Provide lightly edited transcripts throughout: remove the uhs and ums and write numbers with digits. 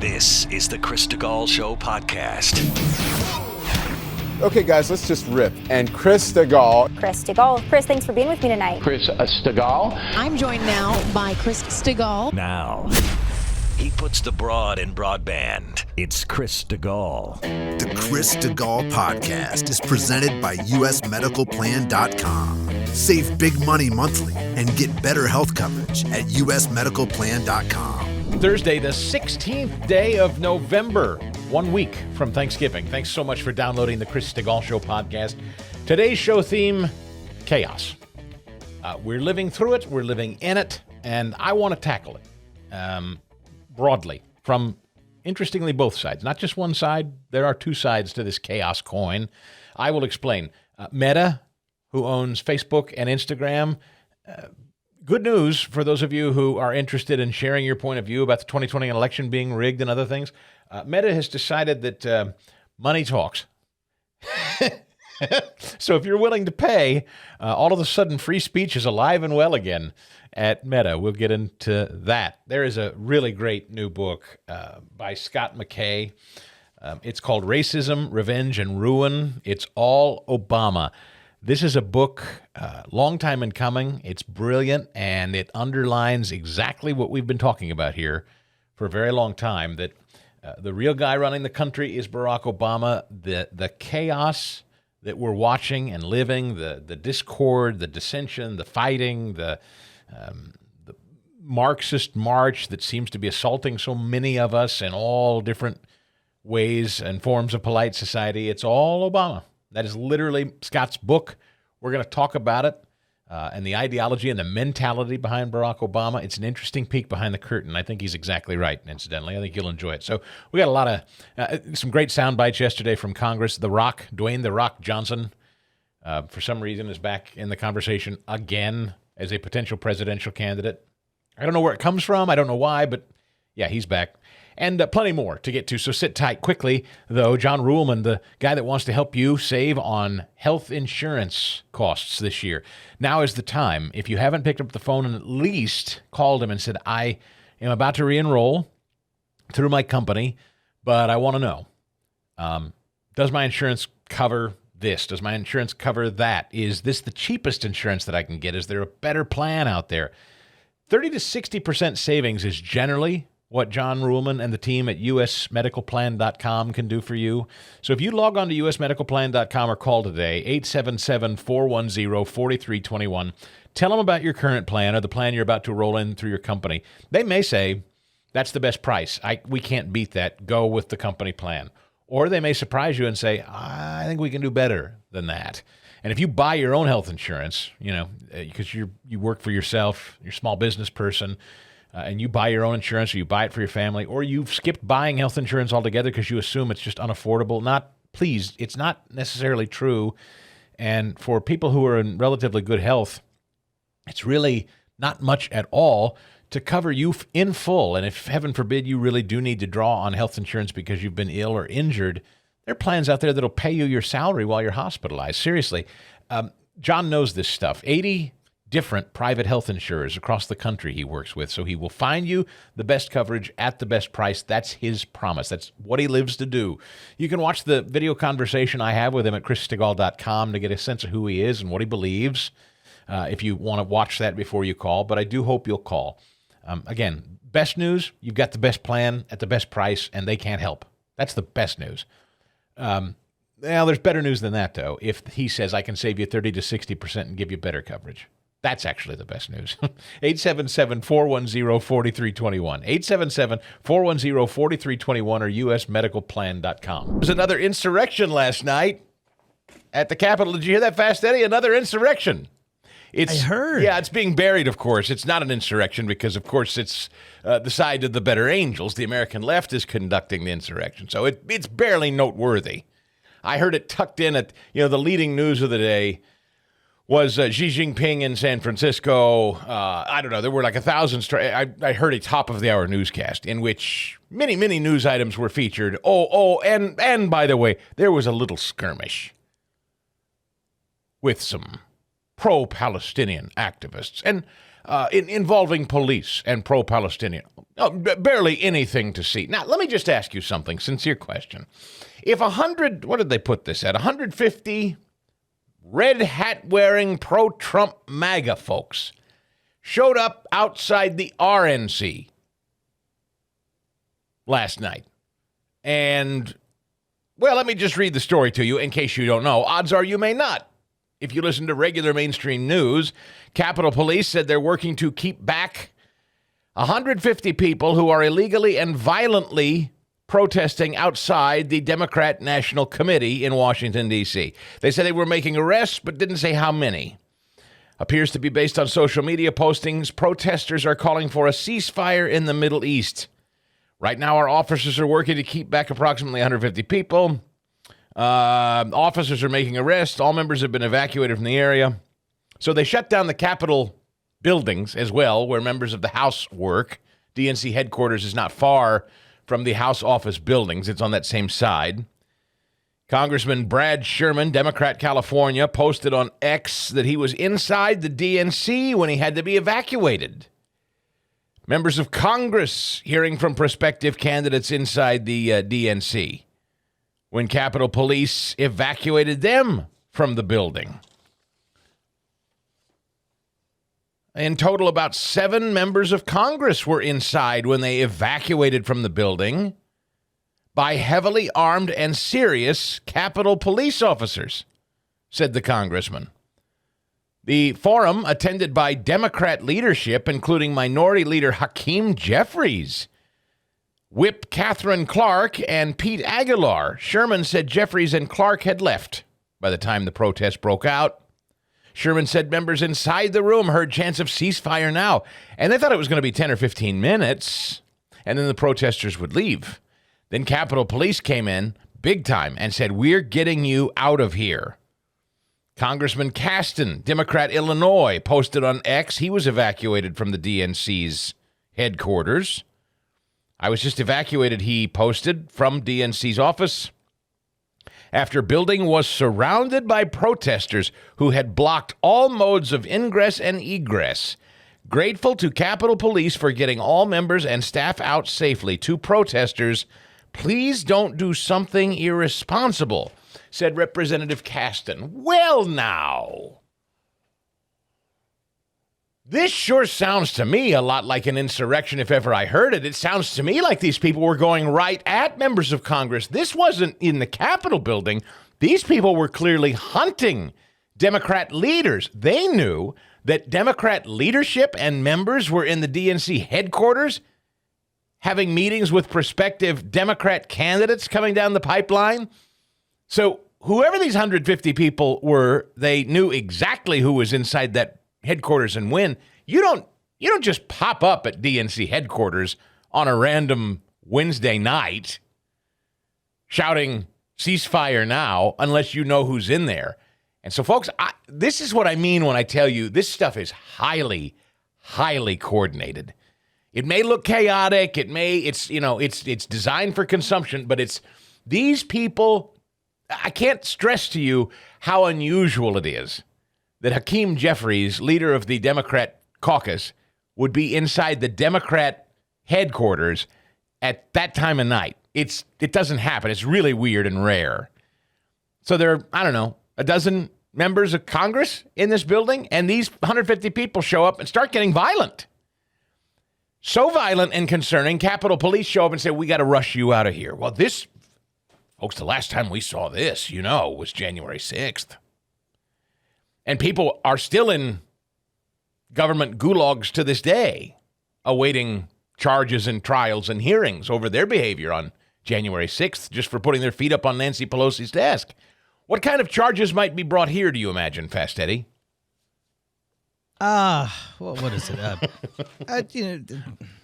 This is the Chris DeGaulle Show podcast. Okay, guys, let's just rip. And Chris DeGaulle. Chris DeGaulle. Chris, thanks for being with me tonight. Chris DeGaulle. I'm joined now by Chris DeGaulle. Now, he puts the broad in broadband. It's Chris DeGaulle. The Chris DeGaulle podcast is presented by usmedicalplan.com. Save big money monthly and get better health coverage at usmedicalplan.com. Thursday, the 16th day of November, 1 week from Thanksgiving. Thanks so much for downloading the Chris DeGaulle Show podcast. Today's show theme, chaos. We're living through it, we're living in it, and I want to tackle it broadly from, interestingly, both sides. Not just one side. There are two sides to this chaos coin. I will explain. Meta, who owns Facebook and Instagram, good news for those of you who are interested in sharing your point of view about the 2020 election being rigged and other things. Meta has decided that money talks. So if you're willing to pay, all of a sudden free speech is alive and well again at Meta. We'll get into that. There is a really great new book by Scott McKay. It's called Racism, Revenge, and Ruin. It's all Obama. This is a book, long time in coming. It's brilliant, and it underlines exactly what we've been talking about here for a very long time, that the real guy running the country is Barack Obama. The chaos that we're watching and living, the discord, the dissension, the fighting, the Marxist march that seems to be assaulting so many of us in all different ways and forms of polite society, it's all Obama. That is literally Scott's book. We're going to talk about it and the ideology and the mentality behind Barack Obama. It's an interesting peek behind the curtain. I think he's exactly right, incidentally. I think you'll enjoy it. So we got a lot of some great sound bites yesterday from Congress. Dwayne "The Rock" Johnson, for some reason, is back in the conversation again as a potential presidential candidate. I don't know where it comes from. I don't know why, but yeah, he's back. And plenty more to get to, so sit tight. Quickly, though, John Ruhlman, the guy that wants to help you save on health insurance costs this year. Now is the time. If you haven't picked up the phone and at least called him and said, I am about to re-enroll through my company, but I want to know, does my insurance cover this? Does my insurance cover that? Is this the cheapest insurance that I can get? Is there a better plan out there? 30 to 60% savings is generally what John Ruhlman and the team at usmedicalplan.com can do for you. So if you log on to usmedicalplan.com or call today, 877-410-4321, tell them about your current plan or the plan you're about to roll in through your company. They may say, that's the best price. We can't beat that. Go with the company plan. Or they may surprise you and say, I think we can do better than that. And if you buy your own health insurance, because you work for yourself, you're a small business person, and you buy your own insurance, or you buy it for your family, or you've skipped buying health insurance altogether because you assume it's just unaffordable. Please, it's not necessarily true. And for people who are in relatively good health, it's really not much at all to cover you in full. And if, heaven forbid, you really do need to draw on health insurance because you've been ill or injured, there are plans out there that'll pay you your salary while you're hospitalized. Seriously, John knows this stuff. 80 different private health insurers across the country he works with. So he will find you the best coverage at the best price. That's his promise. That's what he lives to do. You can watch the video conversation I have with him at chrisdegaule.com to get a sense of who he is and what he believes, if you want to watch that before you call. But I do hope you'll call. Again, best news, you've got the best plan at the best price, and they can't help. That's the best news. Well, there's better news than that, though. If he says, I can save you 30 to 60% and give you better coverage. That's actually the best news. 877-410-4321. 877-410-4321 or usmedicalplan.com. There was another insurrection last night at the Capitol. Did you hear that, Fast Eddie? Another insurrection. I heard. Yeah, it's being buried, of course. It's not an insurrection because, of course, it's the side of the better angels. The American left is conducting the insurrection. So it's barely noteworthy. I heard it tucked in at, the leading news of the day was Xi Jinping in San Francisco. I don't know. There were like 1,000. I heard a top-of-the-hour newscast in which many, many news items were featured. And by the way, there was a little skirmish with some pro-Palestinian activists. And involving police and pro-Palestinian. Oh, barely anything to see. Now, let me just ask you something. Sincere question. If 100, what did they put this at? 150 red hat wearing pro-Trump MAGA folks showed up outside the RNC last night. And, well, let me just read the story to you in case you don't know. Odds are you may not. If you listen to regular mainstream news, Capitol Police said they're working to keep back 150 people who are illegally and violently protesting outside the Democrat National Committee in Washington, D.C. They said they were making arrests, but didn't say how many. Appears to be based on social media postings. Protesters are calling for a ceasefire in the Middle East. Right now, our officers are working to keep back approximately 150 people. Officers are making arrests. All members have been evacuated from the area. So they shut down the Capitol buildings as well, where members of the House work. DNC headquarters is not far from the House office buildings. It's on that same side. Congressman Brad Sherman, Democrat, California, posted on X that he was inside the DNC when he had to be evacuated. Members of Congress hearing from prospective candidates inside the DNC when Capitol Police evacuated them from the building. In total, about 7 members of Congress were inside when they evacuated from the building by heavily armed and serious Capitol Police officers, said the congressman. The forum, attended by Democrat leadership, including Minority Leader Hakeem Jeffries, Whip Catherine Clark, and Pete Aguilar. Sherman said Jeffries and Clark had left by the time the protest broke out. Sherman said members inside the room heard chants of ceasefire now, and they thought it was going to be 10 or 15 minutes, and then the protesters would leave. Then Capitol Police came in big time and said, "We're getting you out of here." Congressman Caston, Democrat Illinois, posted on X he was evacuated from the DNC's headquarters. "I was just evacuated," he posted, "from DNC's office after building was surrounded by protesters who had blocked all modes of ingress and egress. Grateful to Capitol Police for getting all members and staff out safely. To protesters, please don't do something irresponsible," said Representative Caston. Well, now, this sure sounds to me a lot like an insurrection if ever I heard it. It sounds to me like these people were going right at members of Congress. This wasn't in the Capitol building. These people were clearly hunting Democrat leaders. They knew that Democrat leadership and members were in the DNC headquarters having meetings with prospective Democrat candidates coming down the pipeline. So whoever these 150 people were, they knew exactly who was inside that headquarters and when. You don't just pop up at DNC headquarters on a random Wednesday night shouting ceasefire now unless you know who's in there. And so, folks, this is what I mean when I tell you this stuff is highly, highly coordinated. It may look chaotic. It's designed for consumption, but it's these people. I can't stress to you how unusual it is that Hakeem Jeffries, leader of the Democrat caucus, would be inside the Democrat headquarters at that time of night. It doesn't happen. It's really weird and rare. So there are, I don't know, a dozen members of Congress in this building, and these 150 people show up and start getting violent. So violent and concerning, Capitol Police show up and say, "We got to rush you out of here." Well, this, folks, the last time we saw this, was January 6th. And people are still in government gulags to this day, awaiting charges and trials and hearings over their behavior on January 6th, just for putting their feet up on Nancy Pelosi's desk. What kind of charges might be brought here, do you imagine, Fast Eddie? What is it?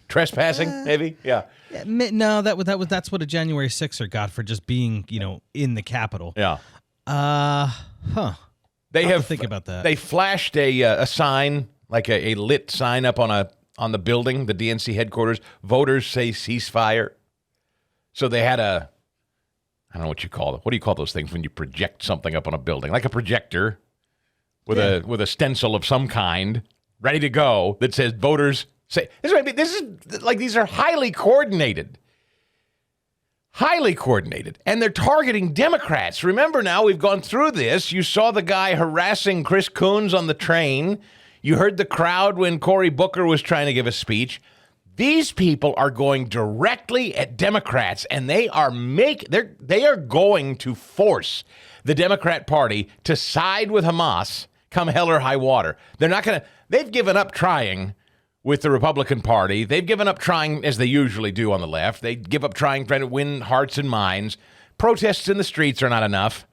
Trespassing, maybe? Yeah. No, that's what a January 6er got for just being, in the Capitol. Yeah. They have think about that. They flashed a sign, like a lit sign up on the building, the DNC headquarters. Voters say ceasefire. So they had I don't know what you call it. What do you call those things when you project something up on a building? Like a projector with a stencil of some kind ready to go that says voters say this is like these are highly coordinated. Highly coordinated. And they're targeting Democrats. Remember now, we've gone through this. You saw the guy harassing Chris Coons on the train. You heard the crowd when Cory Booker was trying to give a speech. These people are going directly at Democrats, and they are going to force the Democrat Party to side with Hamas come hell or high water. They're not going to. They've given up trying with the Republican Party. They've given up trying, as they usually do on the left. They give up trying to win hearts and minds. Protests in the streets are not enough.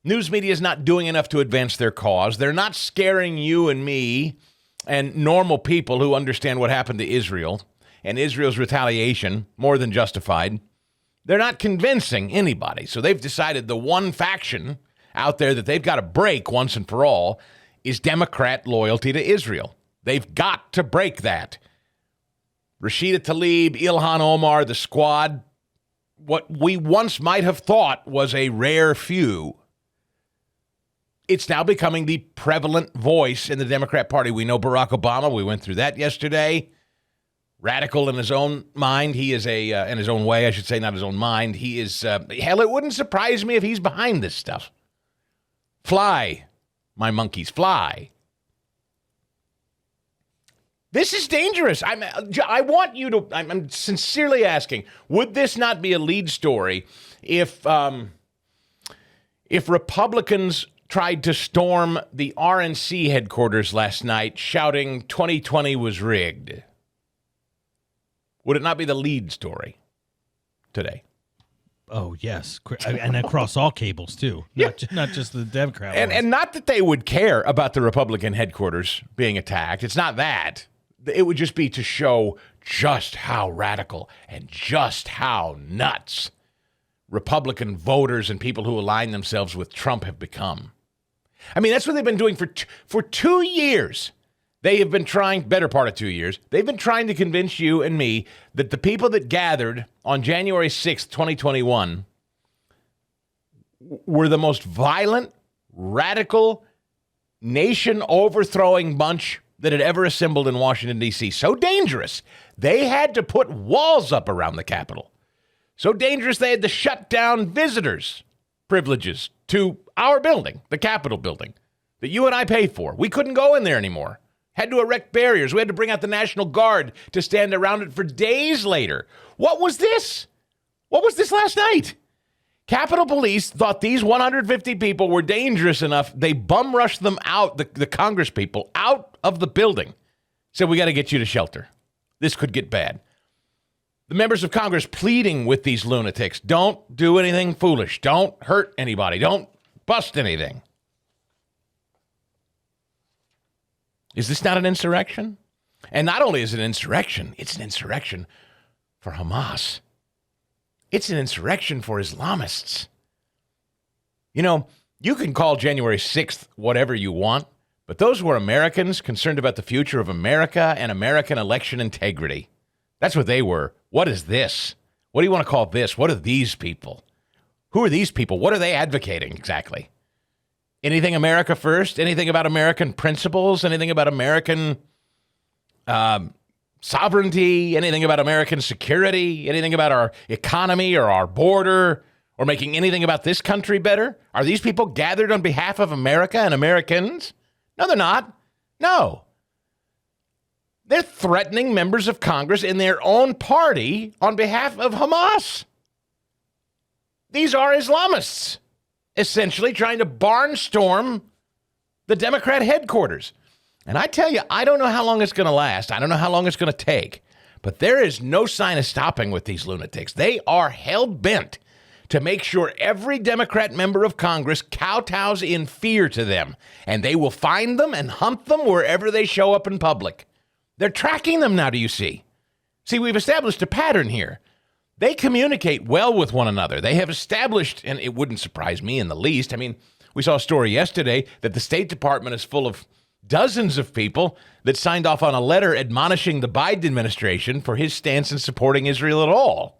News media is not doing enough to advance their cause. They're not scaring you and me and normal people who understand what happened to Israel and Israel's retaliation, more than justified. They're not convincing anybody. So they've decided the one faction out there that they've got to break once and for all is Democrat loyalty to Israel. They've got to break that. Rashida Tlaib, Ilhan Omar, the squad, what we once might have thought was a rare few, it's now becoming the prevalent voice in the Democrat Party. We know Barack Obama. We went through that yesterday. Radical in his own mind. He is in his own way, I should say, not his own mind. He is, hell, it wouldn't surprise me if he's behind this stuff. Fly, my monkeys, fly. This is dangerous. I want you to, I'm sincerely asking, would this not be a lead story if Republicans tried to storm the RNC headquarters last night shouting 2020 was rigged? Would it not be the lead story today? Oh, yes. And across all cables, too. Yeah. Not just the Democrat ones. And not that they would care about the Republican headquarters being attacked. It's not that. It would just be to show just how radical and just how nuts Republican voters and people who align themselves with Trump have become. I mean, that's what they've been doing for 2 years. They have been trying, better part of 2 years, they've been trying to convince you and me that the people that gathered on January 6th, 2021 were the most violent, radical, nation-overthrowing bunch that had ever assembled in Washington, D.C. So dangerous, they had to put walls up around the Capitol. So dangerous, they had to shut down visitors' privileges to our building, the Capitol building, that you and I pay for. We couldn't go in there anymore. Had to erect barriers. We had to bring out the National Guard to stand around it for days later. What was this? What was this last night? Capitol Police thought these 150 people were dangerous enough. They bum rushed them out, the Congress people, out of the building. Said, we got to get you to shelter. This could get bad. The members of Congress pleading with these lunatics, don't do anything foolish. Don't hurt anybody. Don't bust anything. Is this not an insurrection? And not only is it an insurrection, it's an insurrection for Hamas. It's an insurrection for Islamists. You know, you can call January 6th whatever you want, but those were Americans concerned about the future of America and American election integrity. That's what they were. What is this? What do you want to call this? What are these people? Who are these people? What are they advocating exactly? Anything America first? Anything about American principles? Anything about American sovereignty? Anything about American security? Anything about our economy or our border? Or making anything about this country better? Are these people gathered on behalf of America and Americans? No, they're not. No. They're threatening members of Congress in their own party on behalf of Hamas. These are Islamists, essentially trying to barnstorm the Democrat headquarters. And I tell you, I don't know how long it's going to last. I don't know how long it's going to take. But there is no sign of stopping with these lunatics. They are hell-bent to make sure every Democrat member of Congress kowtows in fear to them. And they will find them and hunt them wherever they show up in public. They're tracking them now, do you see? See, we've established a pattern here. They communicate well with one another. They have established, and it wouldn't surprise me in the least. I mean, we saw a story yesterday that the State Department is full of dozens of people that signed off on a letter admonishing the Biden administration for his stance in supporting Israel at all.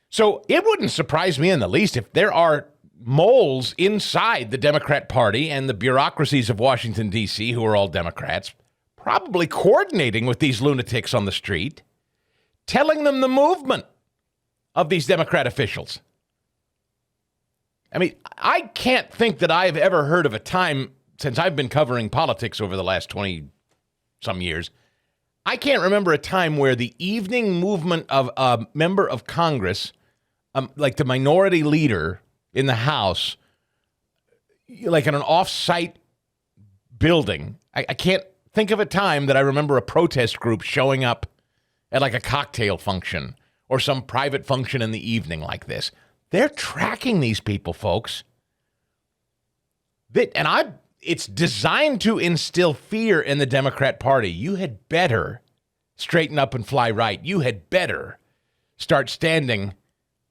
So it wouldn't surprise me in the least if there are moles inside the Democrat Party and the bureaucracies of Washington, D.C., who are all Democrats, probably coordinating with these lunatics on the street, telling them the movement of these Democrat officials. I mean, I can't think that I've ever heard of a time since I've been covering politics over the last 20-some years. I can't remember a time where the evening movement of a member of Congress, like the minority leader in the House, like in an off-site building. I can't think of a time that I remember a protest group showing up at like a cocktail function or some private function in the evening like this. They're tracking these people, folks. It's designed to instill fear in the Democrat Party. You had better straighten up and fly right. You had better start standing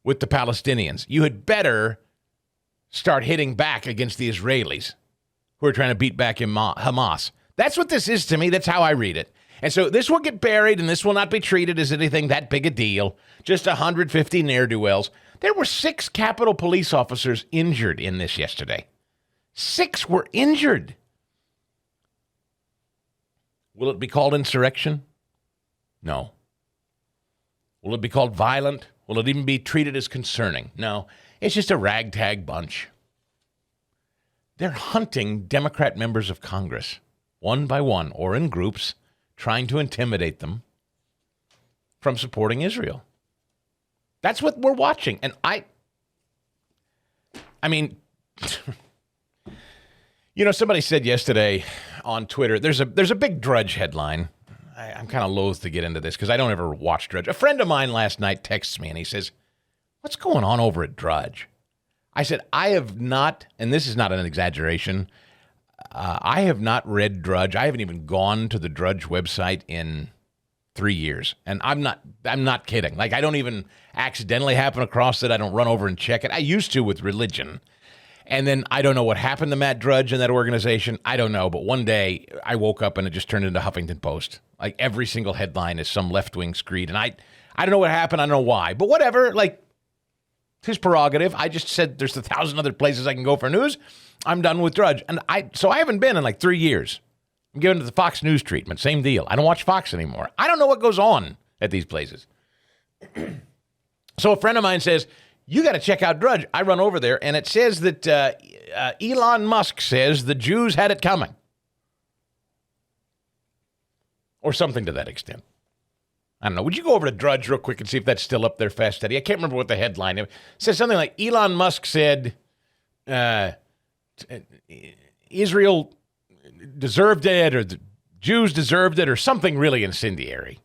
with the Palestinians. You had better start hitting back against the Israelis who are trying to beat back Hamas. That's what this is to me. That's how I read it. And so this will get buried, and this will not be treated as anything that big a deal. Just 150 ne'er-do-wells. There were 6 Capitol police officers injured in this yesterday. 6 were injured. Will it be called insurrection? No. Will it be called violent? Will it even be treated as concerning? No. It's just a ragtag bunch. They're hunting Democrat members of Congress, one by one, or in groups, trying to intimidate them from supporting Israel. That's what we're watching. And I mean, somebody said yesterday on Twitter, there's a big Drudge headline. I'm kind of loath to get into this because I don't ever watch Drudge. A friend of mine last night texts me and he says, "What's going on over at Drudge?" I said, I have not, and this is not an exaggeration, I have not read Drudge. I haven't even gone to the Drudge website in 3 years. And I'm not kidding. Like, I don't even accidentally happen across it. I don't run over and check it. I used to with religion. And then I don't know what happened to Matt Drudge and that organization. I don't know. But one day I woke up and it just turned into Huffington Post. Like, every single headline is some left-wing screed. And I don't know what happened. I don't know why. But whatever. Like, it's his prerogative. I just said there's 1,000 other places I can go for news. I'm done with Drudge. And so I haven't been in like 3 years. I'm giving it the Fox News treatment. Same deal. I don't watch Fox anymore. I don't know what goes on at these places. So a friend of mine says, you got to check out Drudge. I run over there, and it says that Elon Musk says the Jews had it coming. Or something to that extent. I don't know. Would you go over to Drudge real quick and see if that's still up there fast steady? I can't remember what the headline is. It says something like Elon Musk said Israel deserved it, or the Jews deserved it, or something really incendiary.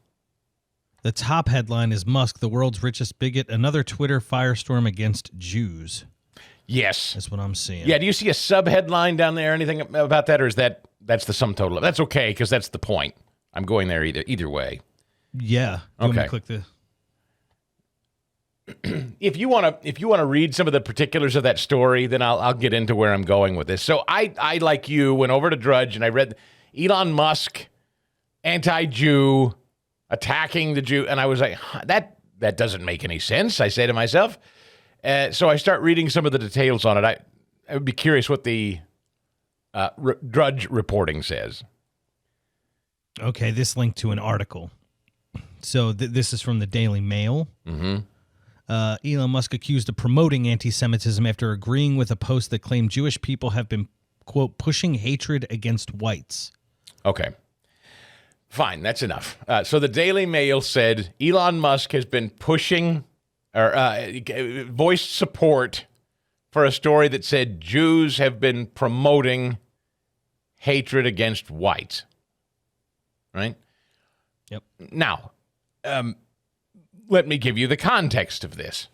The top headline is Musk, the world's richest bigot, another Twitter firestorm against Jews. Yes. That's what I'm seeing. Yeah, do you see a sub-headline down there, anything about that, or is that's the sum total? That's okay, because that's the point. I'm going there either way. Yeah. Okay. Click the... If you want to read some of the particulars of that story, then I'll get into where I'm going with this. So I like you, went over to Drudge and I read Elon Musk, anti-Jew, attacking the Jew, and I was like, that doesn't make any sense. I say to myself. So I start reading some of the details on it. I would be curious what the Drudge reporting says. Okay, this linked to an article. So this is from the Daily Mail. Mm-hmm. Elon Musk accused of promoting anti-Semitism after agreeing with a post that claimed Jewish people have been, quote, pushing hatred against whites. Okay. Fine, that's enough. So the Daily Mail said Elon Musk has been pushing or voiced support for a story that said Jews have been promoting hatred against whites. Right? Yep. Now, let me give you the context of this.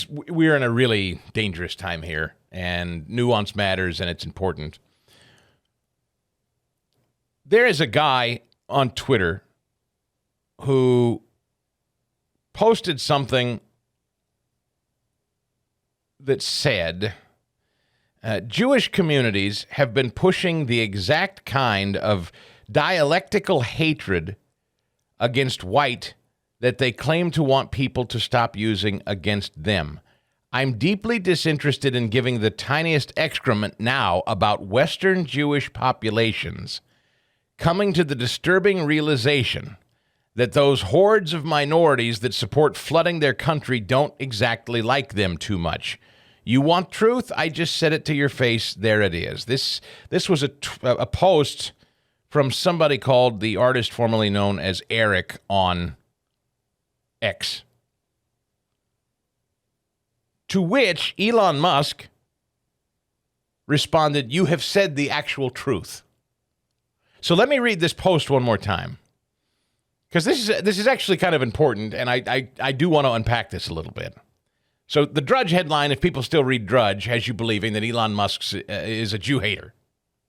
We're in a really dangerous time here, and nuance matters, and it's important. There is a guy on Twitter who posted something that said, Jewish communities have been pushing the exact kind of dialectical hatred against white that they claim to want people to stop using against them. I'm deeply disinterested in giving the tiniest excrement now about Western Jewish populations coming to the disturbing realization that those hordes of minorities that support flooding their country don't exactly like them too much. You want truth? I just said it to your face. There it is. This was a post from somebody called the artist formerly known as Eric on X. To which Elon Musk responded, "You have said the actual truth." So let me read this post one more time, because this is actually kind of important, and I do want to unpack this a little bit. So the Drudge headline, if people still read Drudge, has you believing that Elon Musk is a Jew hater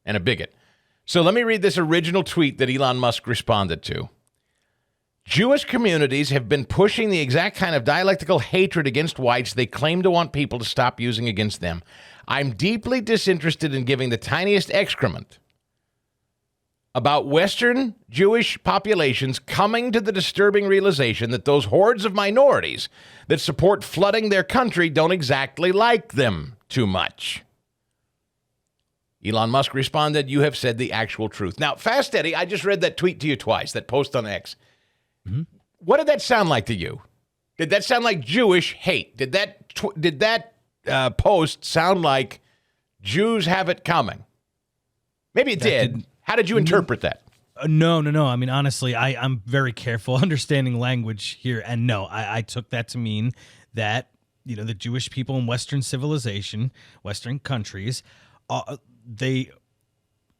and a bigot. So let me read this original tweet that Elon Musk responded to. Jewish communities have been pushing the exact kind of dialectical hatred against whites they claim to want people to stop using against them. I'm deeply disinterested in giving the tiniest excrement about Western Jewish populations coming to the disturbing realization that those hordes of minorities that support flooding their country don't exactly like them too much. Elon Musk responded, "You have said the actual truth." Now, Fast Eddie, I just read that tweet to you twice, that post on X. Mm-hmm. What did that sound like to you? Did that sound like Jewish hate? Did that post sound like Jews have it coming? Maybe it did. How did you interpret that? No. I mean, honestly, I'm very careful understanding language here. And no, I took that to mean that, the Jewish people in Western civilization, Western countries, they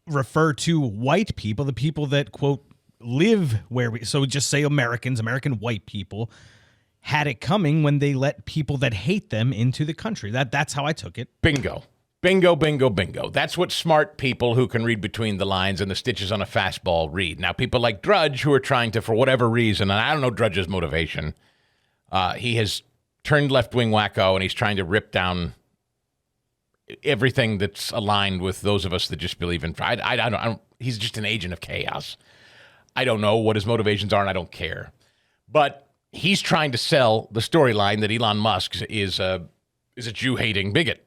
refer to white people, the people that, quote, live where so just say American white people, had it coming when they let people that hate them into the country. That's how I took it. Bingo. Bingo, bingo, bingo. That's what smart people who can read between the lines and the stitches on a fastball read. Now, people like Drudge who are trying to, for whatever reason, and I don't know Drudge's motivation, he has turned left-wing wacko and he's trying to rip down everything that's aligned with those of us that just believe in. I don't. He's just an agent of chaos. I don't know what his motivations are, and I don't care. But he's trying to sell the storyline that Elon Musk is a Jew-hating bigot.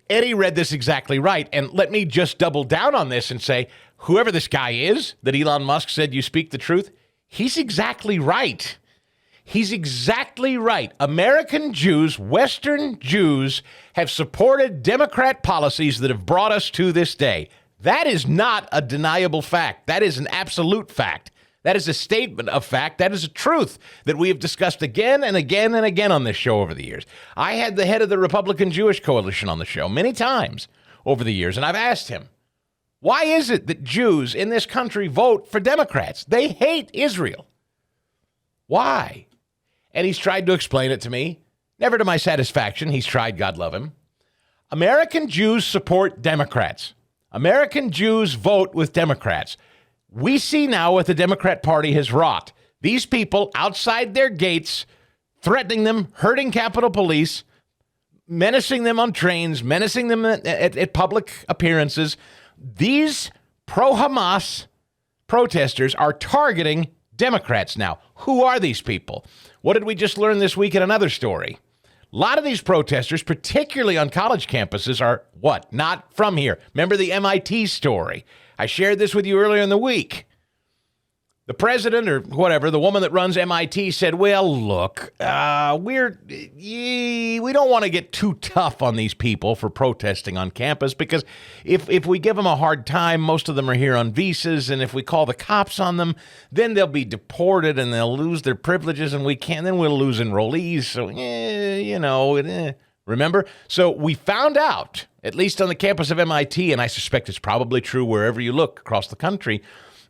Eddie read this exactly right, and let me just double down on this and say, whoever this guy is that Elon Musk said you speak the truth, he's exactly right. He's exactly right. American Jews, Western Jews, have supported Democrat policies that have brought us to this day. That is not a deniable fact. That is an absolute fact. That is a statement of fact. That is a truth that we have discussed again and again and again on this show over the years. I had the head of the Republican Jewish Coalition on the show many times over the years, and I've asked him, why is it that Jews in this country vote for Democrats? They hate Israel. Why? And he's tried to explain it to me. Never to my satisfaction. He's tried, God love him. American Jews support Democrats. American Jews vote with Democrats. We see now what the Democrat Party has wrought. These people outside their gates, threatening them, hurting Capitol Police, menacing them on trains, menacing them at public appearances. These pro-Hamas protesters are targeting Democrats now. Who are these people? What did we just learn this week in another story? A lot of these protesters, particularly on college campuses, are what? Not from here. Remember the MIT story? I shared this with you earlier in the week. The president or whatever, the woman that runs MIT said, well, look, we don't want to get too tough on these people for protesting on campus because if we give them a hard time, most of them are here on visas, and if we call the cops on them, then they'll be deported and they'll lose their privileges, and then we'll lose enrollees. So, remember? So we found out, at least on the campus of MIT, and I suspect it's probably true wherever you look across the country,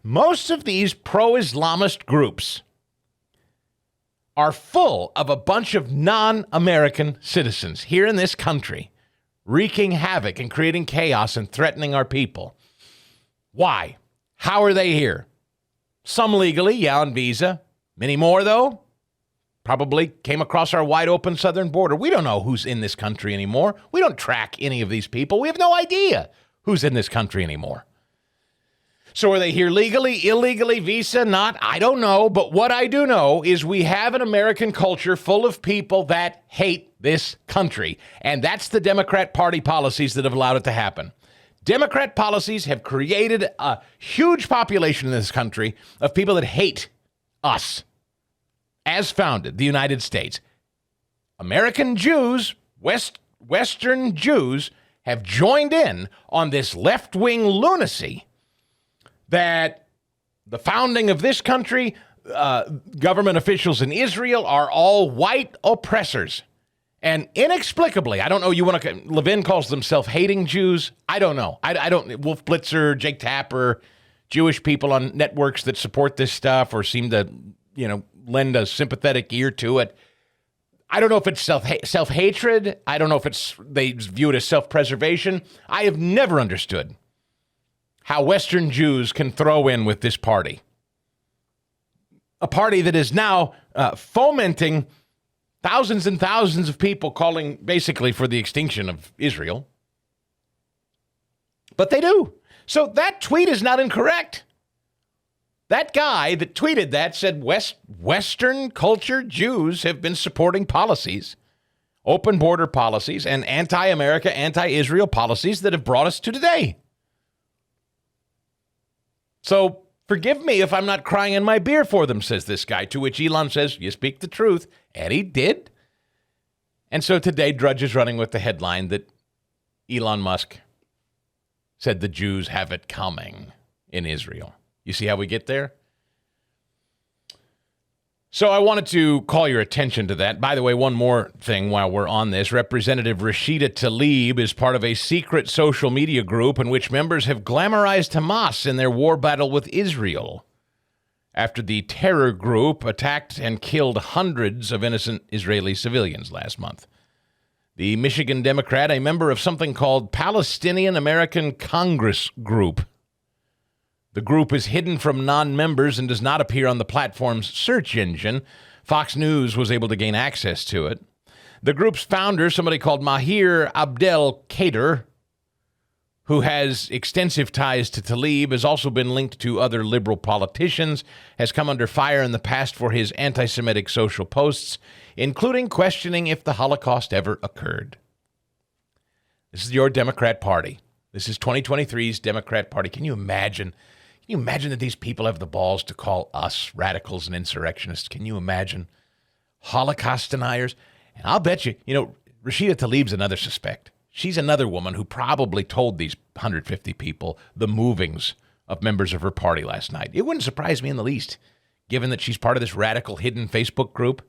most of these pro-Islamist groups are full of a bunch of non-American citizens here in this country, wreaking havoc and creating chaos and threatening our people. Why? How are they here? Some legally, on visa. Many more, though, probably came across our wide-open southern border. We don't know who's in this country anymore. We don't track any of these people. We have no idea who's in this country anymore. So are they here legally, illegally, visa, not? I don't know. But what I do know is we have an American culture full of people that hate this country. And that's the Democrat Party policies that have allowed it to happen. Democrat policies have created a huge population in this country of people that hate us as founded, the United States. American Jews, Western Jews, have joined in on this left-wing lunacy that the founding of this country, government officials in Israel are all white oppressors. And inexplicably, I don't know, Levin calls them self-hating Jews. I don't know. I don't, Wolf Blitzer, Jake Tapper, Jewish people on networks that support this stuff or seem to, lend a sympathetic ear to it. I don't know if it's self-hatred. I don't know if they view it as self-preservation. I have never understood how Western Jews can throw in with this party. A party that is now fomenting thousands and thousands of people calling basically for the extinction of Israel. But they do. So that tweet is not incorrect. That guy that tweeted that said Western culture Jews have been supporting policies, open border policies, and anti-America, anti-Israel policies that have brought us to today. So forgive me if I'm not crying in my beer for them, says this guy, to which Elon says, you speak the truth. And he did. And so today, Drudge is running with the headline that Elon Musk said the Jews have it coming in Israel. You see how we get there? So I wanted to call your attention to that. By the way, one more thing while we're on this. Representative Rashida Tlaib is part of a secret social media group in which members have glamorized Hamas in their war battle with Israel after the terror group attacked and killed hundreds of innocent Israeli civilians last month. The Michigan Democrat, a member of something called Palestinian American Congress Group. The group is hidden from non-members and does not appear on the platform's search engine. Fox News was able to gain access to it. The group's founder, somebody called Mahir Abdel Kader, who has extensive ties to Tlaib, has also been linked to other liberal politicians, has come under fire in the past for his anti-Semitic social posts, including questioning if the Holocaust ever occurred. This is your Democrat Party. This is 2023's Democrat Party. Can you imagine? Can you imagine that these people have the balls to call us radicals and insurrectionists? Can you imagine? Holocaust deniers? And I'll bet you, Rashida Tlaib's another suspect. She's another woman who probably told these 150 people the movings of members of her party last night. It wouldn't surprise me in the least, given that she's part of this radical hidden Facebook group.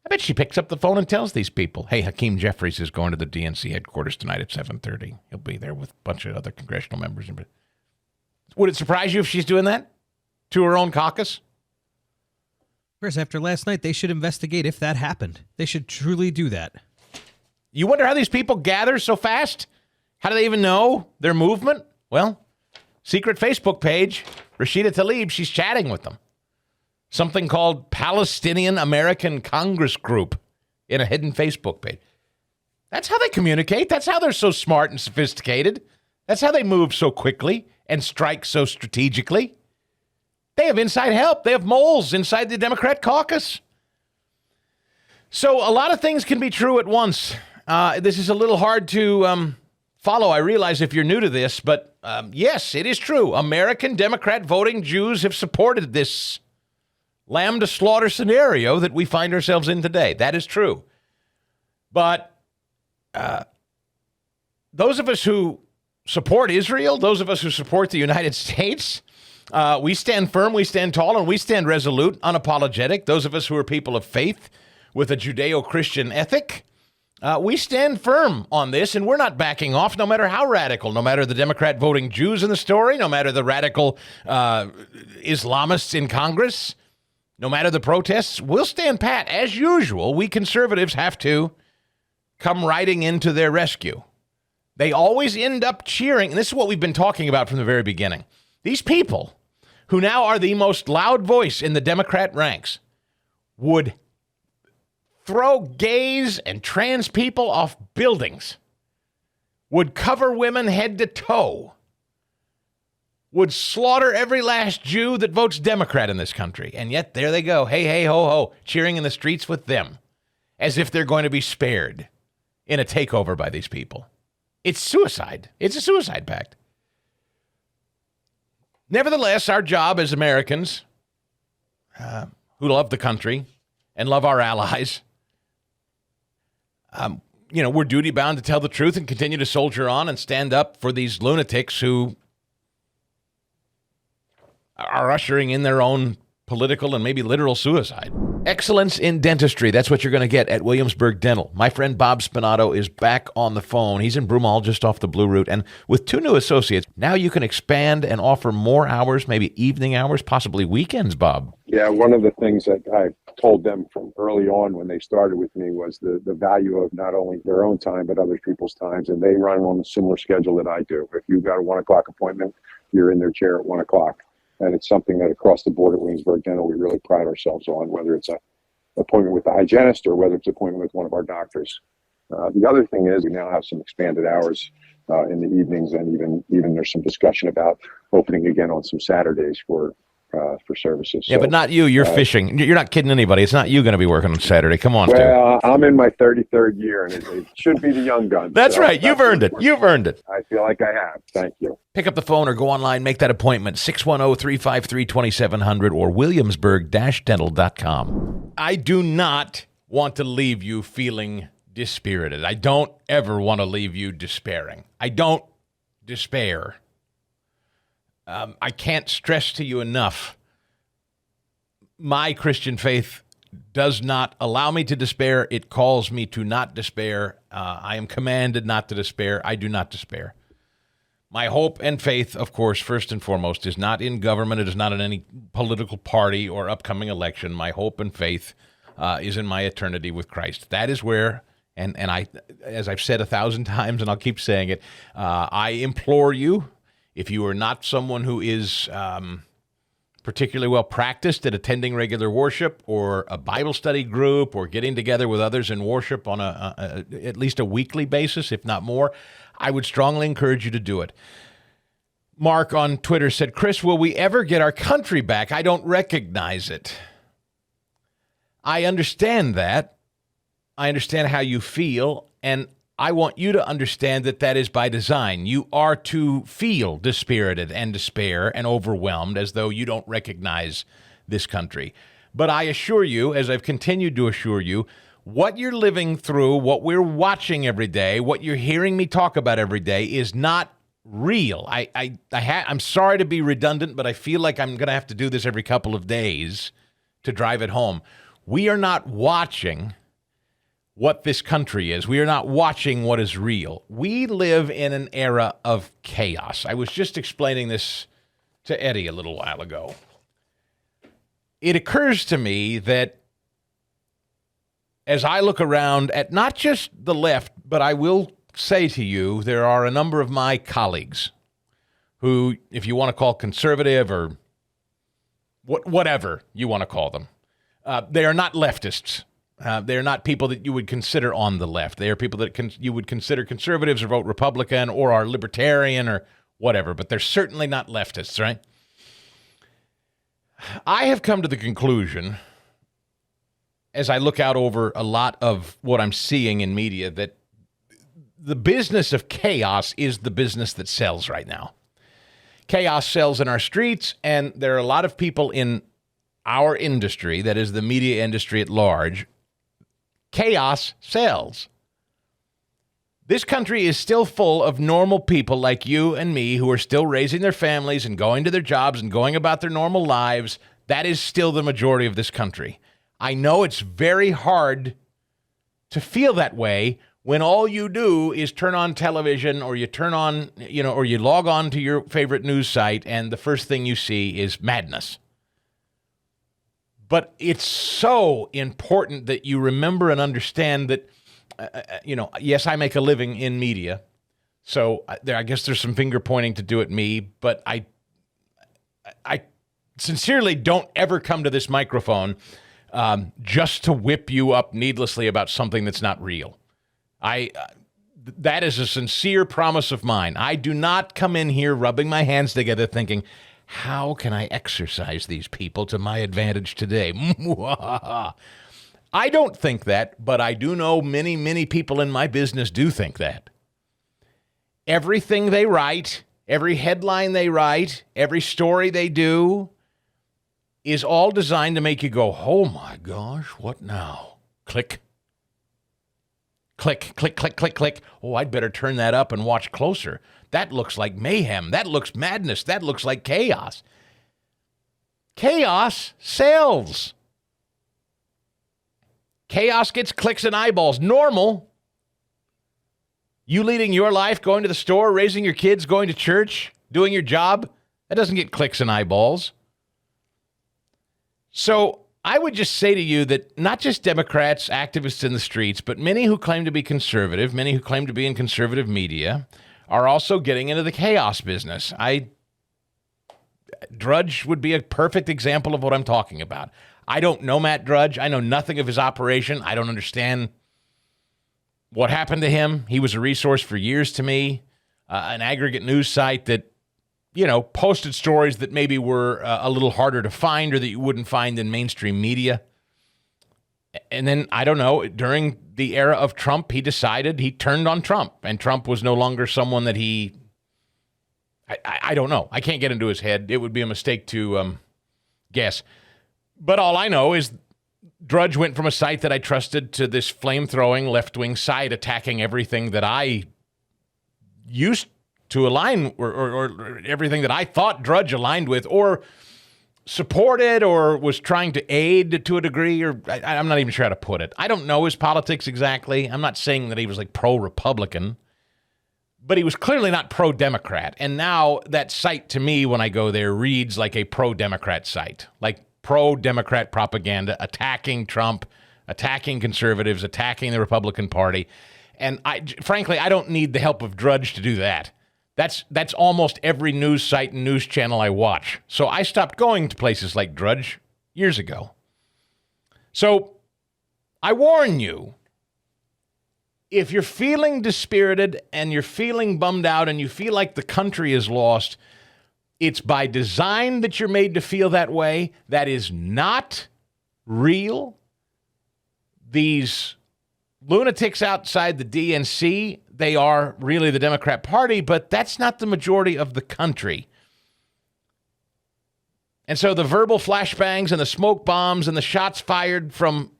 I bet she picks up the phone and tells these people, hey, Hakeem Jeffries is going to the DNC headquarters tonight at 7:30. He'll be there with a bunch of other congressional members. Would it surprise you if she's doing that to her own caucus? Chris, after last night, they should investigate if that happened. They should truly do that. You wonder how these people gather so fast? How do they even know their movement? Well, secret Facebook page, Rashida Tlaib, she's chatting with them. Something called Palestinian American Congress Group in a hidden Facebook page. That's how they communicate. That's how they're so smart and sophisticated. That's how they move so quickly and strike so strategically. They have inside help. They have moles inside the Democrat caucus. So a lot of things can be true at once. This is a little hard to follow. I realize if you're new to this, but yes, it is true. American Democrat voting Jews have supported this lamb to slaughter scenario that we find ourselves in today. That is true. But those of us who support Israel, those of us who support the United States, we stand firm, we stand tall, and we stand resolute, unapologetic. Those of us who are people of faith with a Judeo-Christian ethic, we stand firm on this, and we're not backing off, no matter how radical, no matter the Democrat voting Jews in the story, no matter the radical Islamists in Congress, no matter the protests. We'll stand pat. As usual, we conservatives have to come riding into their rescue. They always end up cheering, and this is what we've been talking about from the very beginning. These people, who now are the most loud voice in the Democrat ranks, would throw gays and trans people off buildings, would cover women head to toe, would slaughter every last Jew that votes Democrat in this country. And yet there they go, hey, hey, ho, ho, cheering in the streets with them as if they're going to be spared in a takeover by these people. It's suicide. It's a suicide pact. Nevertheless, our job as Americans who love the country and love our allies, we're duty bound to tell the truth and continue to soldier on and stand up for these lunatics who are ushering in their own political and maybe literal suicide. Excellence in dentistry. That's what you're going to get at Williamsburg Dental. My friend Bob Spinato is back on the phone. He's in Broomall, just off the Blue Route. And with 2 new associates, now you can expand and offer more hours, maybe evening hours, possibly weekends, Bob. Yeah, one of the things that I told them from early on when they started with me was the value of not only their own time, but other people's times. And they run on a similar schedule that I do. If you've got a 1 o'clock appointment, you're in their chair at 1 o'clock. And it's something that across the board at Williamsburg Dental, we really pride ourselves on, whether it's an appointment with the hygienist or whether it's an appointment with one of our doctors. The other thing is we now have some expanded hours in the evenings, and even there's some discussion about opening again on some Saturdays for services. Yeah, but not you. You're fishing. You're not kidding anybody. It's not you going to be working on Saturday. Come on, well, I'm in my 33rd year, and it should be the young guns. That's right. You've earned it. You've earned it. I feel like I have. Thank you. Pick up the phone or go online, make that appointment, 610-353-2700 or williamsburg-dental.com. I do not want to leave you feeling dispirited. I don't ever want to leave you despairing. I don't despair. I can't stress to you enough, my Christian faith does not allow me to despair. It calls me to not despair. I am commanded not to despair. I do not despair. My hope and faith, of course, first and foremost, is not in government. It is not in any political party or upcoming election. My hope and faith is in my eternity with Christ. That is where, and I, as I've said 1,000 times, and I'll keep saying it, I implore you, if you are not someone who is particularly well practiced at attending regular worship or a Bible study group or getting together with others in worship on at least a weekly basis, if not more, I would strongly encourage you to do it. Mark on Twitter said, Chris, will we ever get our country back? I don't recognize it. I understand that. I understand how you feel, and I want you to understand that that is by design. You are to feel dispirited and despair and overwhelmed as though you don't recognize this country. But I assure you, as I've continued to assure you, what you're living through, what we're watching every day, what you're hearing me talk about every day is not real. I'm sorry to be redundant, but I feel like I'm going to have to do this every couple of days to drive it home. We are not watching what this country is. We are not watching what is real. We live in an era of chaos. I was just explaining this to Eddie a little while ago. It occurs to me that as I look around at not just the left, but I will say to you, there are a number of my colleagues who, if you want to call conservative or whatever you want to call them, they are not leftists. They're not people that you would consider on the left. They are people that you would consider conservatives or vote Republican or are libertarian or whatever, but they're certainly not leftists, right? I have come to the conclusion, as I look out over a lot of what I'm seeing in media, that the business of chaos is the business that sells right now. Chaos sells in our streets, and there are a lot of people in our industry, that is the media industry at large. Chaos sells. This country is still full of normal people like you and me who are still raising their families and going to their jobs and going about their normal lives. That is still the majority of this country. I know it's very hard to feel that way when all you do is turn on television or you turn on, or you log on to your favorite news site and the first thing you see is madness. But it's so important that you remember and understand that, yes, I make a living in media. So I guess there's some finger pointing to do at me, but I sincerely don't ever come to this microphone just to whip you up needlessly about something that's not real. That is a sincere promise of mine. I do not come in here rubbing my hands together thinking, how can I exercise these people to my advantage today? I don't think that, but I do know many, many people in my business do think that. Everything they write, every headline they write, every story they do is all designed to make you go, oh my gosh, what now? Click. Click, click, click, click, click. Oh, I'd better turn that up and watch closer. That looks like mayhem. That looks madness. That looks like chaos. Chaos sells. Chaos gets clicks and eyeballs. Normal. You leading your life, going to the store, raising your kids, going to church, doing your job, that doesn't get clicks and eyeballs. So I would just say to you that not just Democrats, activists in the streets, but many who claim to be conservative, many who claim to be in conservative media, are also getting into the chaos business. Drudge would be a perfect example of what I'm talking about. I don't know Matt Drudge. I know nothing of his operation. I don't understand what happened to him. He was a resource for years to me, an aggregate news site that, posted stories that maybe were a little harder to find or that you wouldn't find in mainstream media. And then, I don't know, during the era of Trump, he decided he turned on Trump, and Trump was no longer someone that I don't know. I can't get into his head. It would be a mistake to guess. But all I know is Drudge went from a site that I trusted to this flame-throwing left-wing site attacking everything that I used to align or everything that I thought Drudge aligned with or supported or was trying to aid to a degree, or I'm not even sure how to put it. I don't know his politics exactly. I'm not saying that he was like pro-Republican, but he was clearly not pro-Democrat. And now that site to me, when I go there, reads like a pro-Democrat site, like pro-Democrat propaganda, attacking Trump, attacking conservatives, attacking the Republican Party. And frankly, I don't need the help of Drudge to do that. That's almost every news site and news channel I watch. So I stopped going to places like Drudge years ago. So I warn you, if you're feeling dispirited and you're feeling bummed out and you feel like the country is lost, it's by design that you're made to feel that way. That is not real. These lunatics outside the DNC, they are really the Democrat Party, but that's not the majority of the country. And so the verbal flashbangs and the smoke bombs and the shots fired from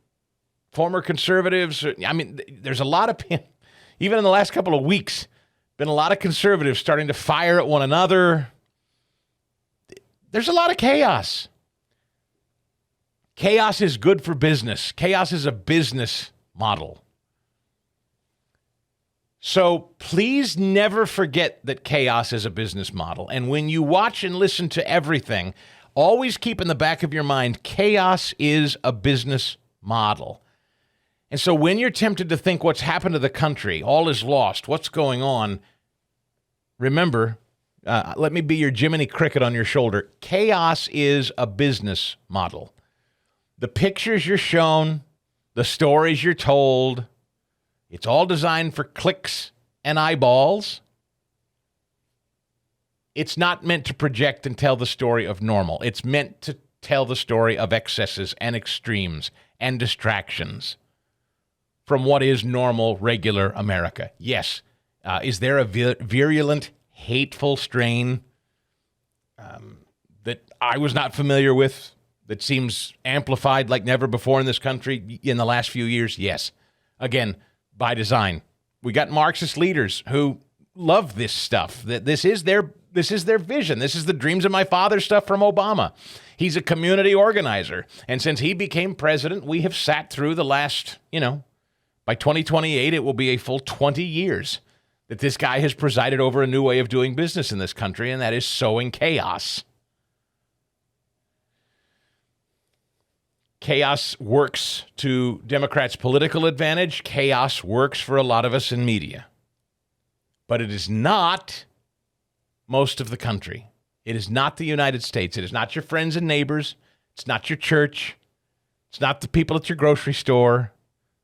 former conservatives, there's a lot of, even in the last couple of weeks, been a lot of conservatives starting to fire at one another. There's a lot of chaos. Chaos is good for business. Chaos is a business model. So please never forget that chaos is a business model. And when you watch and listen to everything, always keep in the back of your mind, chaos is a business model. And so when you're tempted to think what's happened to the country, all is lost, what's going on, remember, let me be your Jiminy Cricket on your shoulder. Chaos is a business model. The pictures you're shown, the stories you're told, it's all designed for clicks and eyeballs. It's not meant to project and tell the story of normal. It's meant to tell the story of excesses and extremes and distractions from what is normal, regular America. Yes. Is there a virulent, hateful strain that I was not familiar with that seems amplified like never before in this country in the last few years? Yes. Again, by design. We got Marxist leaders who love this stuff. This is their vision. This is the dreams of my father stuff from Obama. He's a community organizer. And since he became president, we have sat through the last, by 2028, it will be a full 20 years that this guy has presided over a new way of doing business in this country, and that is sowing chaos. Chaos works to Democrats' political advantage. Chaos works for a lot of us in media. But it is not most of the country. It is not the United States. It is not your friends and neighbors. It's not your church. It's not the people at your grocery store.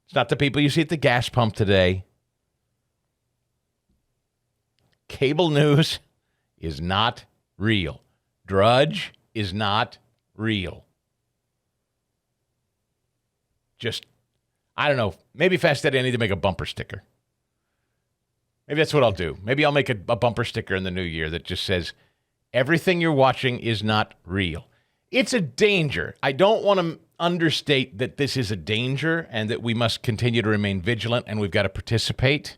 It's not the people you see at the gas pump today. Cable news is not real. Drudge is not real. Just, I don't know. Maybe Fast Eddie, I need to make a bumper sticker. Maybe that's what I'll do. Maybe I'll make a bumper sticker in the new year that just says, everything you're watching is not real. It's a danger. I don't want to understate that this is a danger and that we must continue to remain vigilant and we've got to participate.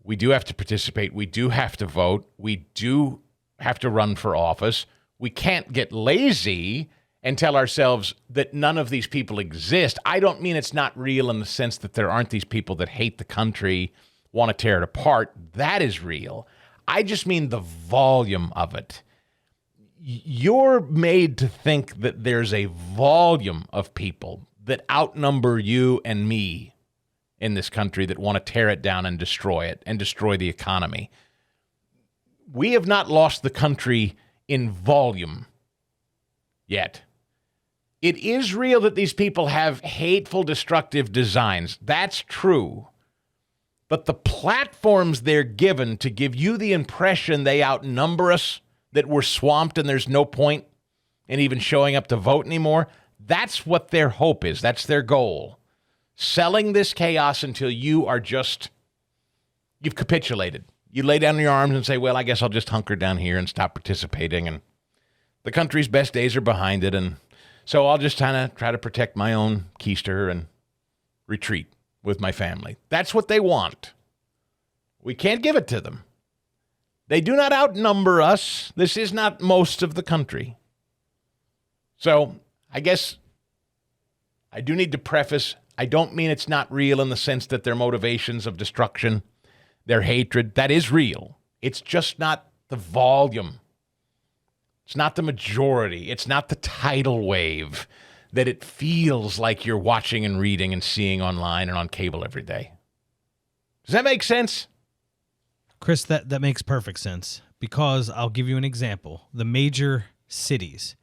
We do have to participate. We do have to vote. We do have to run for office. We can't get lazy and tell ourselves that none of these people exist. I don't mean it's not real in the sense that there aren't these people that hate the country, want to tear it apart. That is real. I just mean the volume of it. You're made to think that there's a volume of people that outnumber you and me in this country that want to tear it down and destroy it and destroy the economy. We have not lost the country in volume yet. It is real that these people have hateful, destructive designs. That's true. But the platforms they're given to give you the impression they outnumber us, that we're swamped and there's no point in even showing up to vote anymore, that's what their hope is. That's their goal. Selling this chaos until you are just, you've capitulated. You lay down your arms and say, well, I guess I'll just hunker down here and stop participating. And the country's best days are behind it. And so I'll just kind of try to protect my own keister and retreat with my family. That's what they want. We can't give it to them. They do not outnumber us. This is not most of the country. So I guess I do need to preface, I don't mean it's not real in the sense that their motivations of destruction, their hatred, that is real. It's just not the volume. It's not the majority. It's not the tidal wave that it feels like you're watching and reading and seeing online and on cable every day. Does that make sense? Chris, that makes perfect sense, because I'll give you an example. The major cities.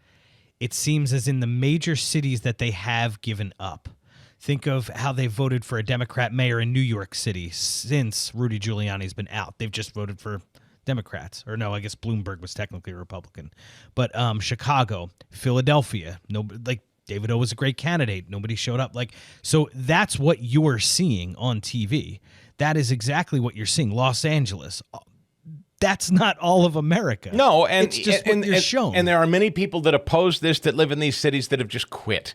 It seems as in the major cities that they have given up. Think of how they voted for a Democrat mayor in New York City since Rudy Giuliani's been out. They've just voted for Democrats. Or no, I guess Bloomberg was technically a Republican. But Chicago, Philadelphia, David O was a great candidate. Nobody showed up. So that's what you're seeing on TV. That is exactly what you're seeing. Los Angeles. That's not all of America. No, and it's just what you're shown. And there are many people that oppose this that live in these cities that have just quit.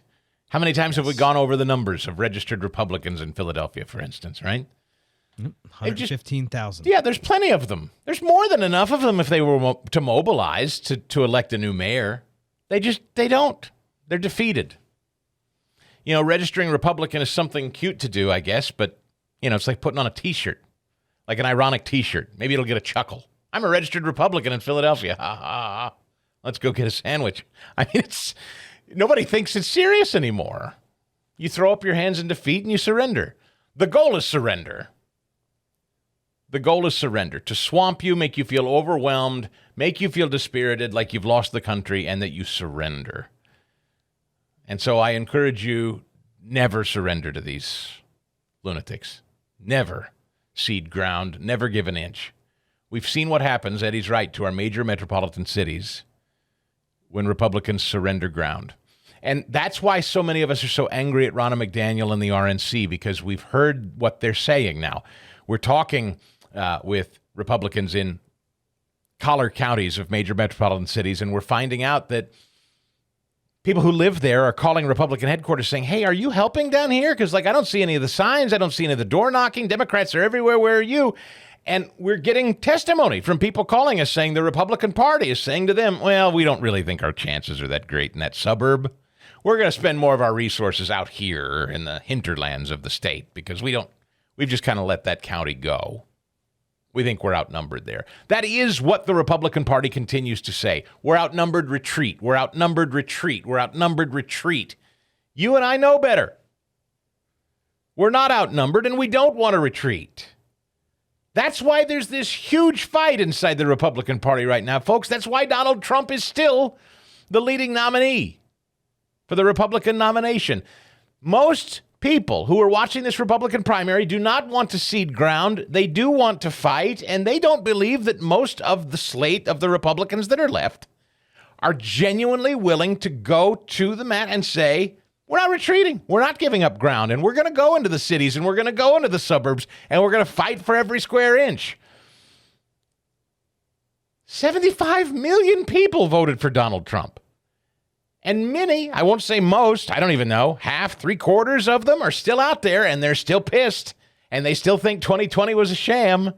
How many times have we gone over the numbers of registered Republicans in Philadelphia, for instance, right? 115,000. Yeah, there's plenty of them. There's more than enough of them if they were to mobilize to elect a new mayor. They don't. They're defeated. Registering Republican is something cute to do, I guess, but it's like putting on a T-shirt, like an ironic T-shirt. Maybe it'll get a chuckle. I'm a registered Republican in Philadelphia. Ha, ha, ha. Let's go get a sandwich. I mean, nobody thinks it's serious anymore. You throw up your hands in defeat and you surrender. The goal is surrender. The goal is surrender. To swamp you, make you feel overwhelmed, make you feel dispirited, like you've lost the country, and that you surrender. And so I encourage you, never surrender to these lunatics. Never cede ground, never give an inch. We've seen what happens, Eddie's right, to our major metropolitan cities when Republicans surrender ground. And that's why so many of us are so angry at Ronna McDaniel and the RNC, because we've heard what they're saying now. We're talking with Republicans in collar counties of major metropolitan cities, and we're finding out that people who live there are calling Republican headquarters saying, hey, are you helping down here? Because, I don't see any of the signs. I don't see any of the door knocking. Democrats are everywhere. Where are you? And we're getting testimony from people calling us saying the Republican Party is saying to them, well, we don't really think our chances are that great in that suburb. We're going to spend more of our resources out here in the hinterlands of the state because we've just kind of let that county go. We think we're outnumbered there. That is what the Republican Party continues to say. We're outnumbered, retreat. We're outnumbered, retreat. We're outnumbered, retreat. You and I know better. We're not outnumbered, and we don't want to retreat. That's why there's this huge fight inside the Republican Party right now, folks. That's why Donald Trump is still the leading nominee for the Republican nomination. Most people who are watching this Republican primary do not want to cede ground. They do want to fight, and they don't believe that most of the slate of the Republicans that are left are genuinely willing to go to the mat and say, we're not retreating. We're not giving up ground, and we're going to go into the cities, and we're going to go into the suburbs, and we're going to fight for every square inch. 75 million people voted for Donald Trump. And many, I won't say most, I don't even know, half, three-quarters of them are still out there, and they're still pissed, and they still think 2020 was a sham,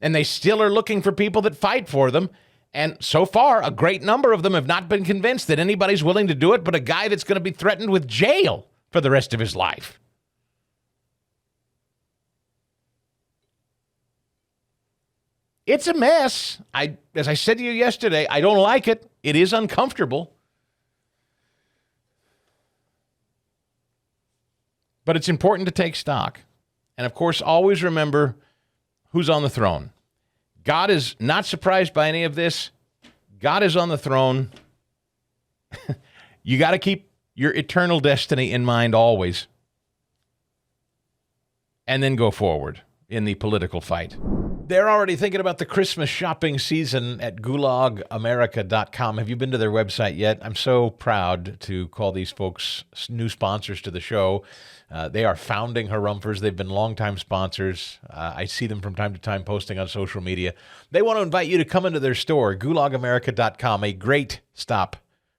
and they still are looking for people that fight for them. And so far, a great number of them have not been convinced that anybody's willing to do it but a guy that's going to be threatened with jail for the rest of his life. It's a mess. As I said to you yesterday, I don't like it. It is uncomfortable. But it's important to take stock. And of course, always remember who's on the throne. God is not surprised by any of this. God is on the throne. You got to keep your eternal destiny in mind always. And then go forward in the political fight. They're already thinking about the Christmas shopping season at gulagamerica.com. Have you been to their website yet? I'm so proud to call these folks new sponsors to the show. They are founding harumphers. They've been longtime sponsors. I see them from time to time posting on social media. They want to invite you to come into their store, gulagamerica.com, a great stop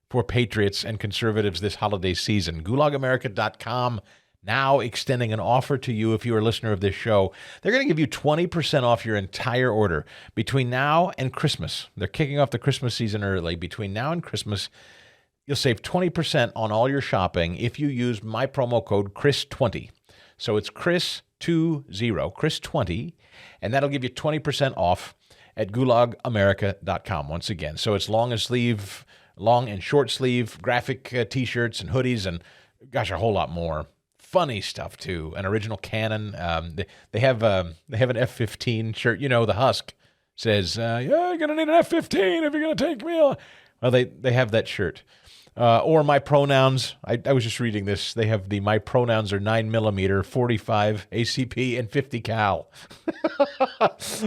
for patriots and conservatives this holiday season. Gulagamerica.com. Now extending an offer to you if you're a listener of this show. They're going to give you 20% off your entire order between now and Christmas. They're kicking off the Christmas season early. Between now and Christmas, you'll save 20% on all your shopping if you use my promo code Chris20. So it's Chris20, Chris20, and that'll give you 20% off at gulagamerica.com once again. So it's long and short sleeve, graphic T-shirts and hoodies and, gosh, a whole lot more. Funny stuff too. An original Canon. They have an F-15 shirt. You know, the Husk says, "Yeah, you're gonna need an F-15 if you're gonna take me." Well, they have that shirt. Or my pronouns. I was just reading this. They have the my pronouns are 9mm, 45 ACP, and 50 cal.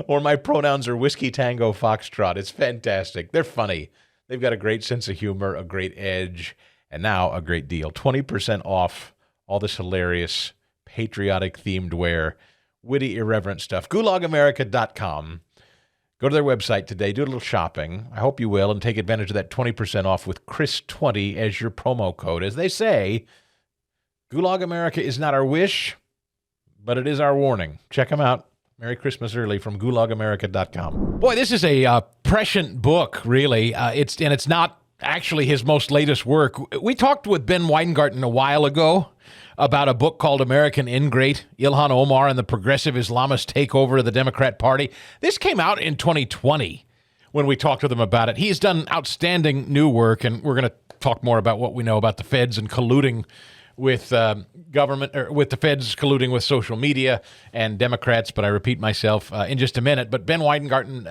Or my pronouns are Whiskey Tango Foxtrot. It's fantastic. They're funny. They've got a great sense of humor, a great edge, and now a great deal. 20% off. All this hilarious, patriotic-themed wear, witty, irreverent stuff. GulagAmerica.com. Go to their website today. Do a little shopping. I hope you will, and take advantage of that 20% off with Chris20 as your promo code. As they say, Gulag America is not our wish, but it is our warning. Check them out. Merry Christmas early from GulagAmerica.com. Boy, this is a prescient book, really. It's not actually his most latest work. We talked with Ben Weingarten a while ago about a book called American Ingrate, Ilhan Omar and the Progressive Islamist Takeover of the Democrat Party. This came out in 2020 when we talked with him about it. He's done outstanding new work, and we're going to talk more about what we know about the feds and colluding with government, or with the feds colluding with social media and Democrats, but I repeat myself in just a minute. But Ben Weingarten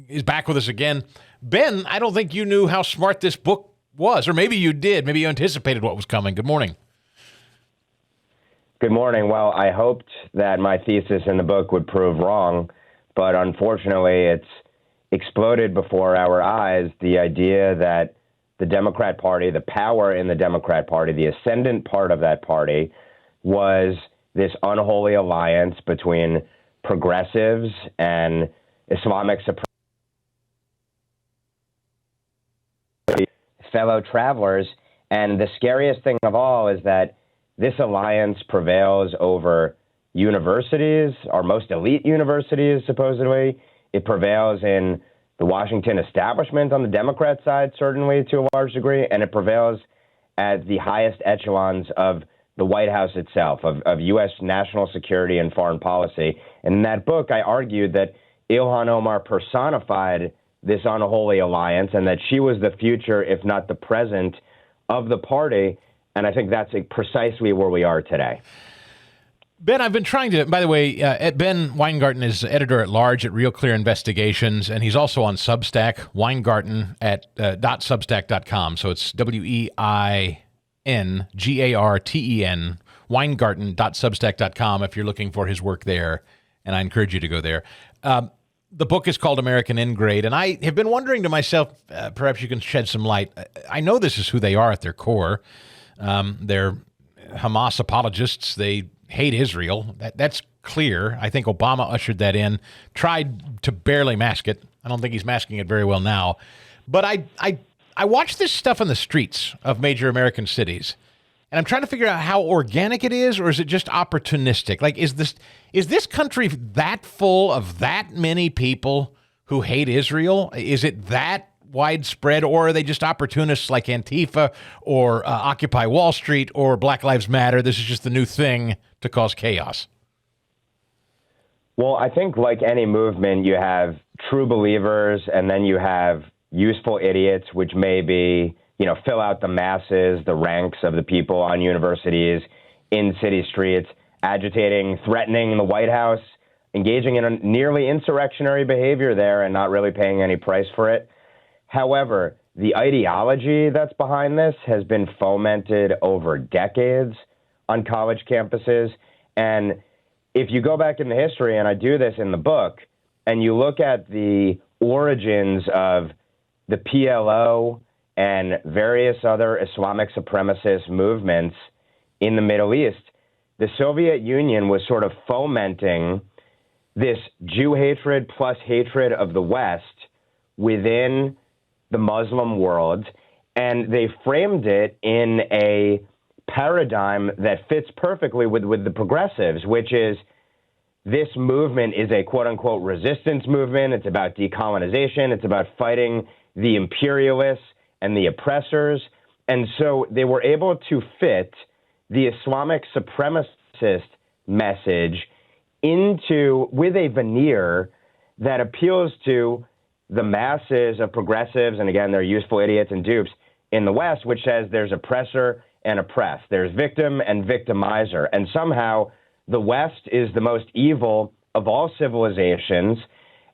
is back with us again. Ben, I don't think you knew how smart this book was, or maybe you did. Maybe you anticipated what was coming. Good morning. Good morning. Well, I hoped that my thesis in the book would prove wrong, but unfortunately it's exploded before our eyes, the idea that the Democrat Party, the power in the Democrat Party, the ascendant part of that party, was this unholy alliance between progressives and Islamic fellow travelers. And the scariest thing of all is that this alliance prevails over universities, our most elite universities, supposedly. It prevails in the Washington establishment on the Democrat side, certainly to a large degree, and it prevails at the highest echelons of the White House itself, of U.S. national security and foreign policy. And in that book, I argued that Ilhan Omar personified this unholy alliance and that she was the future, if not the present, of the party. And I think that's precisely where we are today. Ben, I've been trying to, by the way, Ben Weingarten is editor-at-large at Real Clear Investigations, and he's also on Substack, Weingarten at .substack.com. So it's WEINGARTEN, Weingarten.substack.com if you're looking for his work there, and I encourage you to go there. The book is called American Ingrate, and I have been wondering to myself, perhaps you can shed some light. I know this is who they are at their core. They're Hamas apologists. They hate Israel. That's clear. I think Obama ushered that in, tried to barely mask it. I don't think he's masking it very well now. But I watch this stuff on the streets of major American cities, and I'm trying to figure out how organic it is, or is it just opportunistic? Like, is this country that full of that many people who hate Israel? Is it that widespread, or are they just opportunists like Antifa or Occupy Wall Street or Black Lives Matter? This is just the new thing to cause chaos. Well, I think like any movement, you have true believers, and then you have useful idiots, which may be, fill out the masses, the ranks of the people on universities, in city streets, agitating, threatening the White House, engaging in a nearly insurrectionary behavior there and not really paying any price for it. However, the ideology that's behind this has been fomented over decades on college campuses. And if you go back in the history, and I do this in the book, and you look at the origins of the PLO and various other Islamic supremacist movements in the Middle East, the Soviet Union was sort of fomenting this Jew hatred plus hatred of the West within the Muslim world, and they framed it in a paradigm that fits perfectly with the progressives, which is this movement is a quote-unquote resistance movement. It's about decolonization. It's about fighting the imperialists and the oppressors. And so they were able to fit the Islamic supremacist message with a veneer that appeals to the masses of progressives, and again, they're useful idiots and dupes in the West, which says there's oppressor and oppressed. There's victim and victimizer. And somehow the West is the most evil of all civilizations,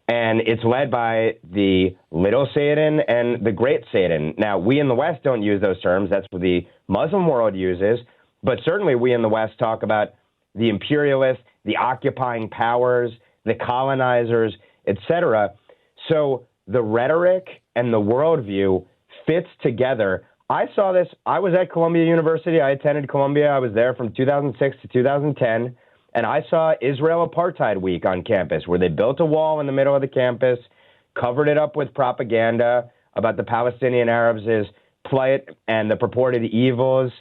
and it's led by the little Satan and the great Satan. Now, we in the West don't use those terms. That's what the Muslim world uses. But certainly we in the West talk about the imperialists, the occupying powers, the colonizers, etc. So the rhetoric and the worldview fits together. I saw this. I was at Columbia University. I attended Columbia. I was there from 2006 to 2010. And I saw Israel Apartheid Week on campus, where they built a wall in the middle of the campus, covered it up with propaganda about the Palestinian Arabs' plight and the purported evils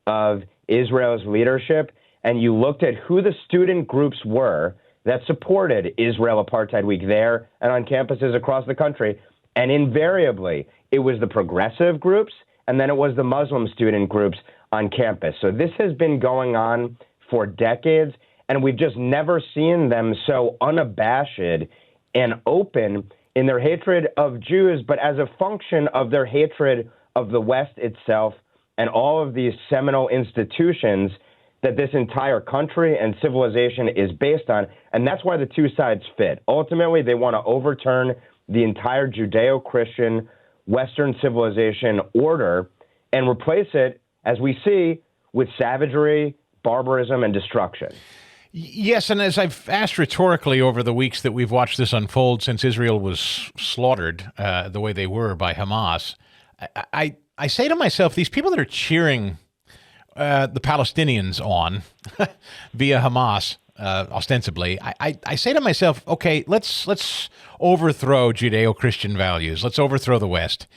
of Israel's leadership. And you looked at who the student groups were that supported Israel Apartheid Week there and on campuses across the country. And invariably, it was the progressive groups, and then it was the Muslim student groups on campus. So this has been going on for decades, and we've just never seen them so unabashed and open in their hatred of Jews, but as a function of their hatred of the West itself and all of these seminal institutions that this entire country and civilization is based on. And that's why the two sides fit. Ultimately, they want to overturn the entire Judeo-Christian Western civilization order and replace it, as we see, with savagery, barbarism, and destruction. Yes, and as I've asked rhetorically over the weeks that we've watched this unfold since Israel was slaughtered the way they were by Hamas, I say to myself, these people that are cheering the Palestinians on via Hamas, ostensibly, I say to myself, okay, let's overthrow Judeo-Christian values. Let's overthrow the West.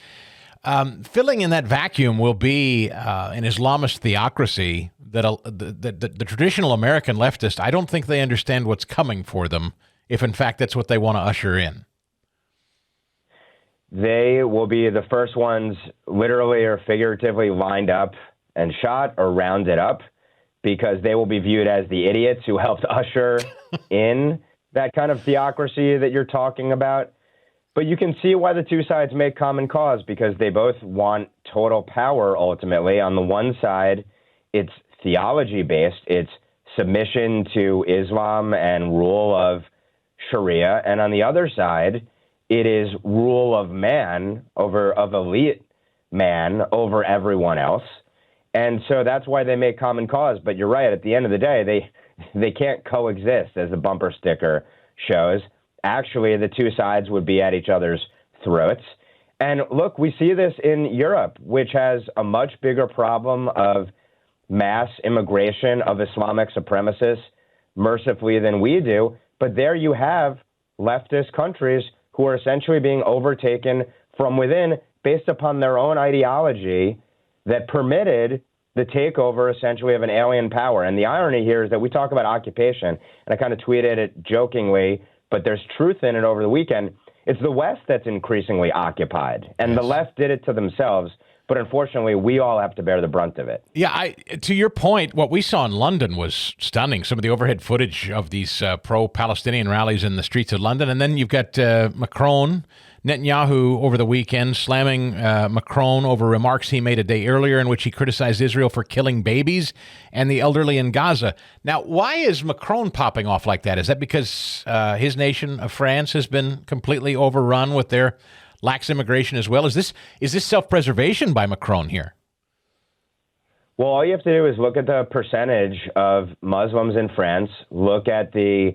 Filling in that vacuum will be an Islamist theocracy that the traditional American leftist, I don't think they understand what's coming for them, if in fact that's what they want to usher in. They will be the first ones, literally or figuratively, lined up and shot or rounded up, because they will be viewed as the idiots who helped usher in that kind of theocracy that you're talking about. But you can see why the two sides make common cause, because they both want total power ultimately. On the one side, it's theology-based. It's submission to Islam and rule of Sharia. And on the other side, it is rule of man of elite man over everyone else. And so that's why they make common cause. But you're right. At the end of the day, they can't coexist, as the bumper sticker shows. Actually, the two sides would be at each other's throats. And look, we see this in Europe, which has a much bigger problem of mass immigration of Islamic supremacists, mercifully, than we do. But there you have leftist countries who are essentially being overtaken from within based upon their own ideology that permitted the takeover essentially of an alien power. And the irony here is that we talk about occupation, and I kind of tweeted it jokingly, but there's truth in it over the weekend. It's the West that's increasingly occupied, and the left did it to themselves. But unfortunately, we all have to bear the brunt of it. Yeah, to your point, what we saw in London was stunning. Some of the overhead footage of these pro-Palestinian rallies in the streets of London. And then you've got Macron, Netanyahu over the weekend, slamming Macron over remarks he made a day earlier in which he criticized Israel for killing babies and the elderly in Gaza. Now, why is Macron popping off like that? Is that because his nation of France has been completely overrun with their lax immigration as well? Is this self-preservation by Macron here? Well, all you have to do is look at the percentage of Muslims in France, look at the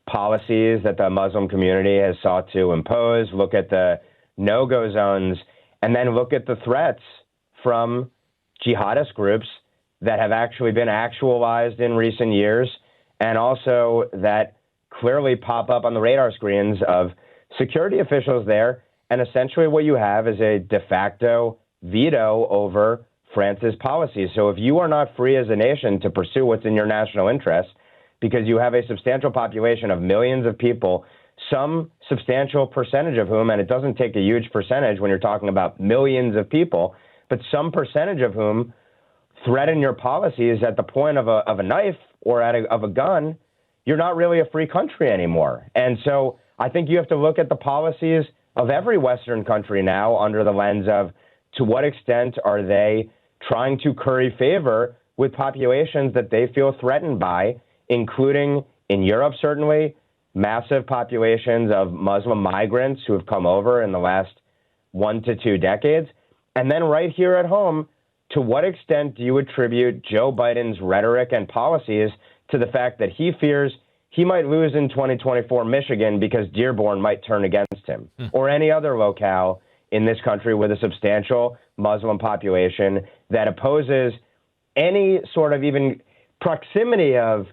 policies that the Muslim community has sought to impose, look at the no-go zones, and then look at the threats from jihadist groups that have actually been actualized in recent years, and also that clearly pop up on the radar screens of security officials there. And essentially what you have is a de facto veto over France's policies. So if you are not free as a nation to pursue what's in your national interest, because you have a substantial population of millions of people, some substantial percentage of whom, and it doesn't take a huge percentage when you're talking about millions of people, but some percentage of whom threaten your policies at the point of a knife or of a gun, you're not really a free country anymore. And so I think you have to look at the policies of every Western country now under the lens of to what extent are they trying to curry favor with populations that they feel threatened by, including in Europe, certainly, massive populations of Muslim migrants who have come over in the last 1 to 2 decades. And then right here at home, to what extent do you attribute Joe Biden's rhetoric and policies to the fact that he fears he might lose in 2024 Michigan because Dearborn might turn against him, or any other locale in this country with a substantial Muslim population that opposes any sort of even proximity of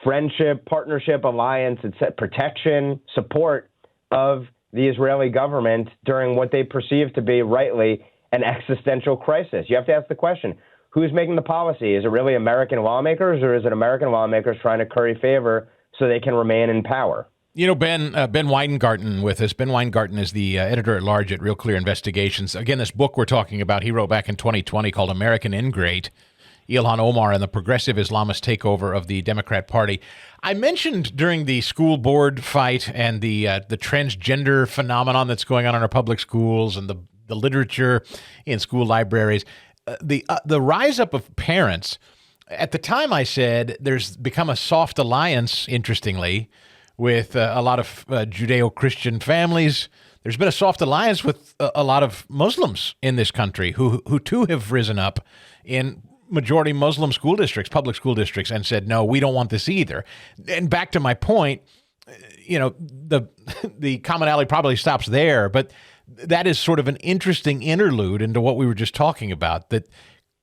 friendship, partnership, alliance, protection, support of the Israeli government during what they perceive to be rightly an existential crisis. You have to ask the question, who's making the policy? Is it really American lawmakers, or is it American lawmakers trying to curry favor so they can remain in power? You know, Ben Weingarten with us. Ben Weingarten is the editor-at-large at Real Clear Investigations. Again, this book we're talking about, he wrote back in 2020 called American Ingrate, Ilhan Omar and the Progressive Islamist Takeover of the Democrat Party. I mentioned during the school board fight and the transgender phenomenon that's going on in our public schools and the literature in school libraries, the rise up of parents. At the time, I said there's become a soft alliance, interestingly, with a lot of Judeo-Christian families. There's been a soft alliance with a lot of Muslims in this country who too have risen up in majority Muslim school districts, public school districts, and said, no, we don't want this either. And back to my point, you know, the commonality probably stops there, but that is sort of an interesting interlude into what we were just talking about, that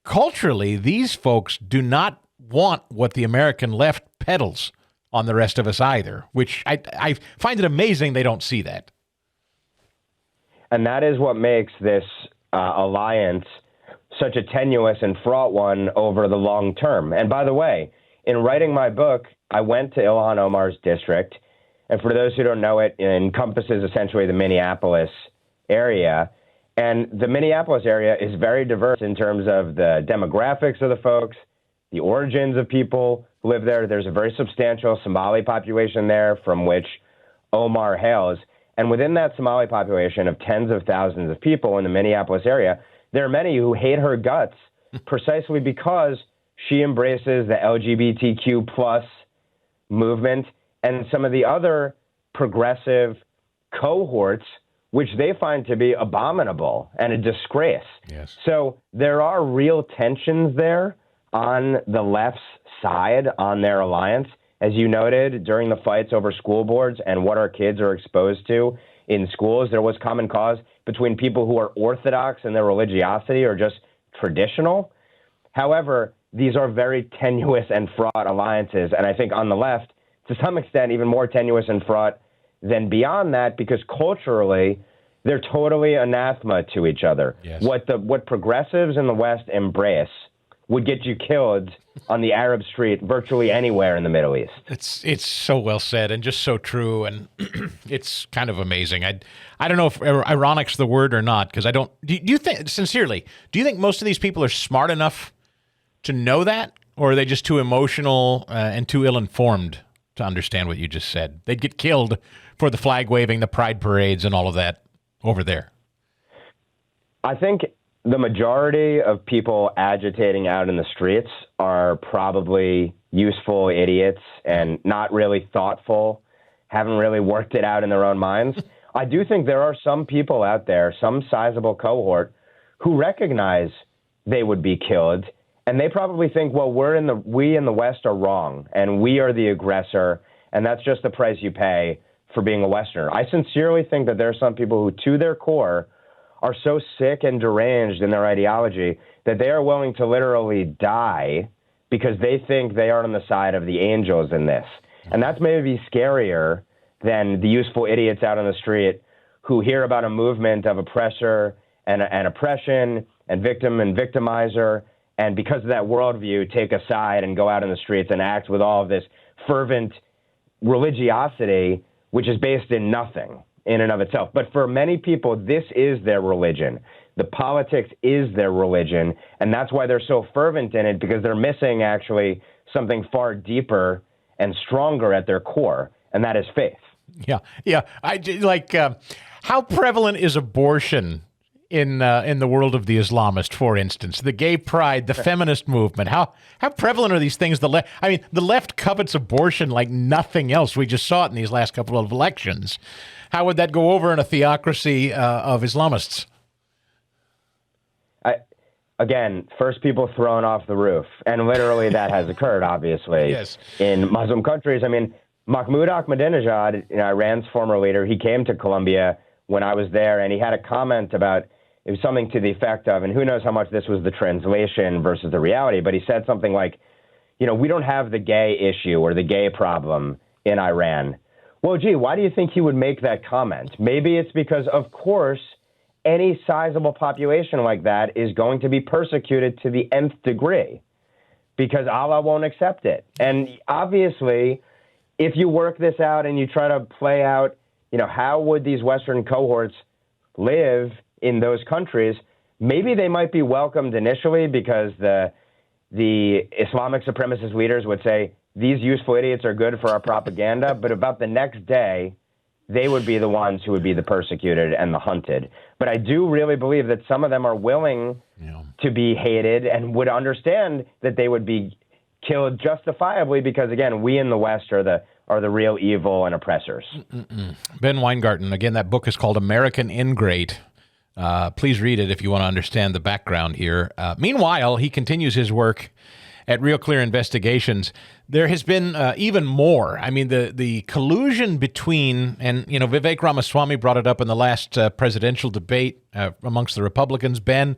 culturally, these folks do not want what the American left peddles on the rest of us either, which I find it amazing they don't see that. And that is what makes this alliance such a tenuous and fraught one over the long term. And by the way, in writing my book, I went to Ilhan Omar's district. And for those who don't know it, it encompasses essentially the Minneapolis area. And the Minneapolis area is very diverse in terms of the demographics of the folks, the origins of people who live there. There's a very substantial Somali population there from which Omar hails. And within that Somali population of tens of thousands of people in the Minneapolis area, there are many who hate her guts precisely because she embraces the LGBTQ plus movement and some of the other progressive cohorts which they find to be abominable and a disgrace. Yes. So there are real tensions there on the left's side on their alliance, as you noted, during the fights over school boards and what our kids are exposed to in schools. There was common cause between people who are orthodox in their religiosity or just traditional. However, these are very tenuous and fraught alliances, and I think on the left, to some extent, even more tenuous and fraught than beyond that, because culturally, they're totally anathema to each other. Yes. What progressives in the West embrace would get you killed on the Arab street virtually anywhere in the Middle East. It's so well said and just so true, and it's kind of amazing. I don't know if ironic's the word or not, because I don't. Do you think, sincerely, do you think most of these people are smart enough to know that, or are they just too emotional and too ill-informed to understand what you just said? They'd get killed for the flag waving, the pride parades, and all of that over there. I think the majority of people agitating out in the streets are probably useful idiots and not really thoughtful, haven't really worked it out in their own minds. I do think there are some people out there, some sizable cohort, who recognize they would be killed, and they probably think, well, we in the West are wrong, and we are the aggressor, and that's just the price you pay for being a Westerner. I sincerely think that there are some people who, to their core, are so sick and deranged in their ideology that they are willing to literally die because they think they are on the side of the angels in this. And that's maybe scarier than the useful idiots out on the street who hear about a movement of oppressor and oppression and victim and victimizer, and because of that worldview, take a side and go out in the streets and act with all of this fervent religiosity, which is based in nothing in and of itself. But for many people, this is their religion. The politics is their religion, and that's why they're so fervent in it, because they're missing actually something far deeper and stronger at their core, and that is faith. Yeah. How prevalent is abortion in the world of the Islamist, for instance? The gay pride, the feminist movement. How prevalent are these things? The left covets abortion like nothing else. We just saw it in these last couple of elections. How would that go over in a theocracy of Islamists? Again, first people thrown off the roof. And literally that has occurred, obviously, yes, in Muslim countries. I mean, Mahmoud Ahmadinejad, Iran's former leader, he came to Colombia when I was there, and he had a comment about, it was something to the effect of, and who knows how much this was the translation versus the reality, but he said something like, we don't have the gay issue or the gay problem in Iran. Well, gee, why do you think he would make that comment? Maybe it's because, of course, any sizable population like that is going to be persecuted to the nth degree because Allah won't accept it. And obviously, if you work this out and you try to play out, how would these Western cohorts live in those countries, maybe they might be welcomed initially because the Islamic supremacist leaders would say, these useful idiots are good for our propaganda, but about the next day, they would be the ones who would be the persecuted and the hunted. But I do really believe that some of them are willing to be hated and would understand that they would be killed justifiably because, again, we in the West are the real evil and oppressors. Ben Weingarten, again, that book is called American Ingrate. Please read it if you want to understand the background here. Meanwhile, he continues his work at Real Clear Investigations. There has been even more. I mean, the collusion between, and Vivek Ramaswamy brought it up in the last presidential debate amongst the Republicans. Ben,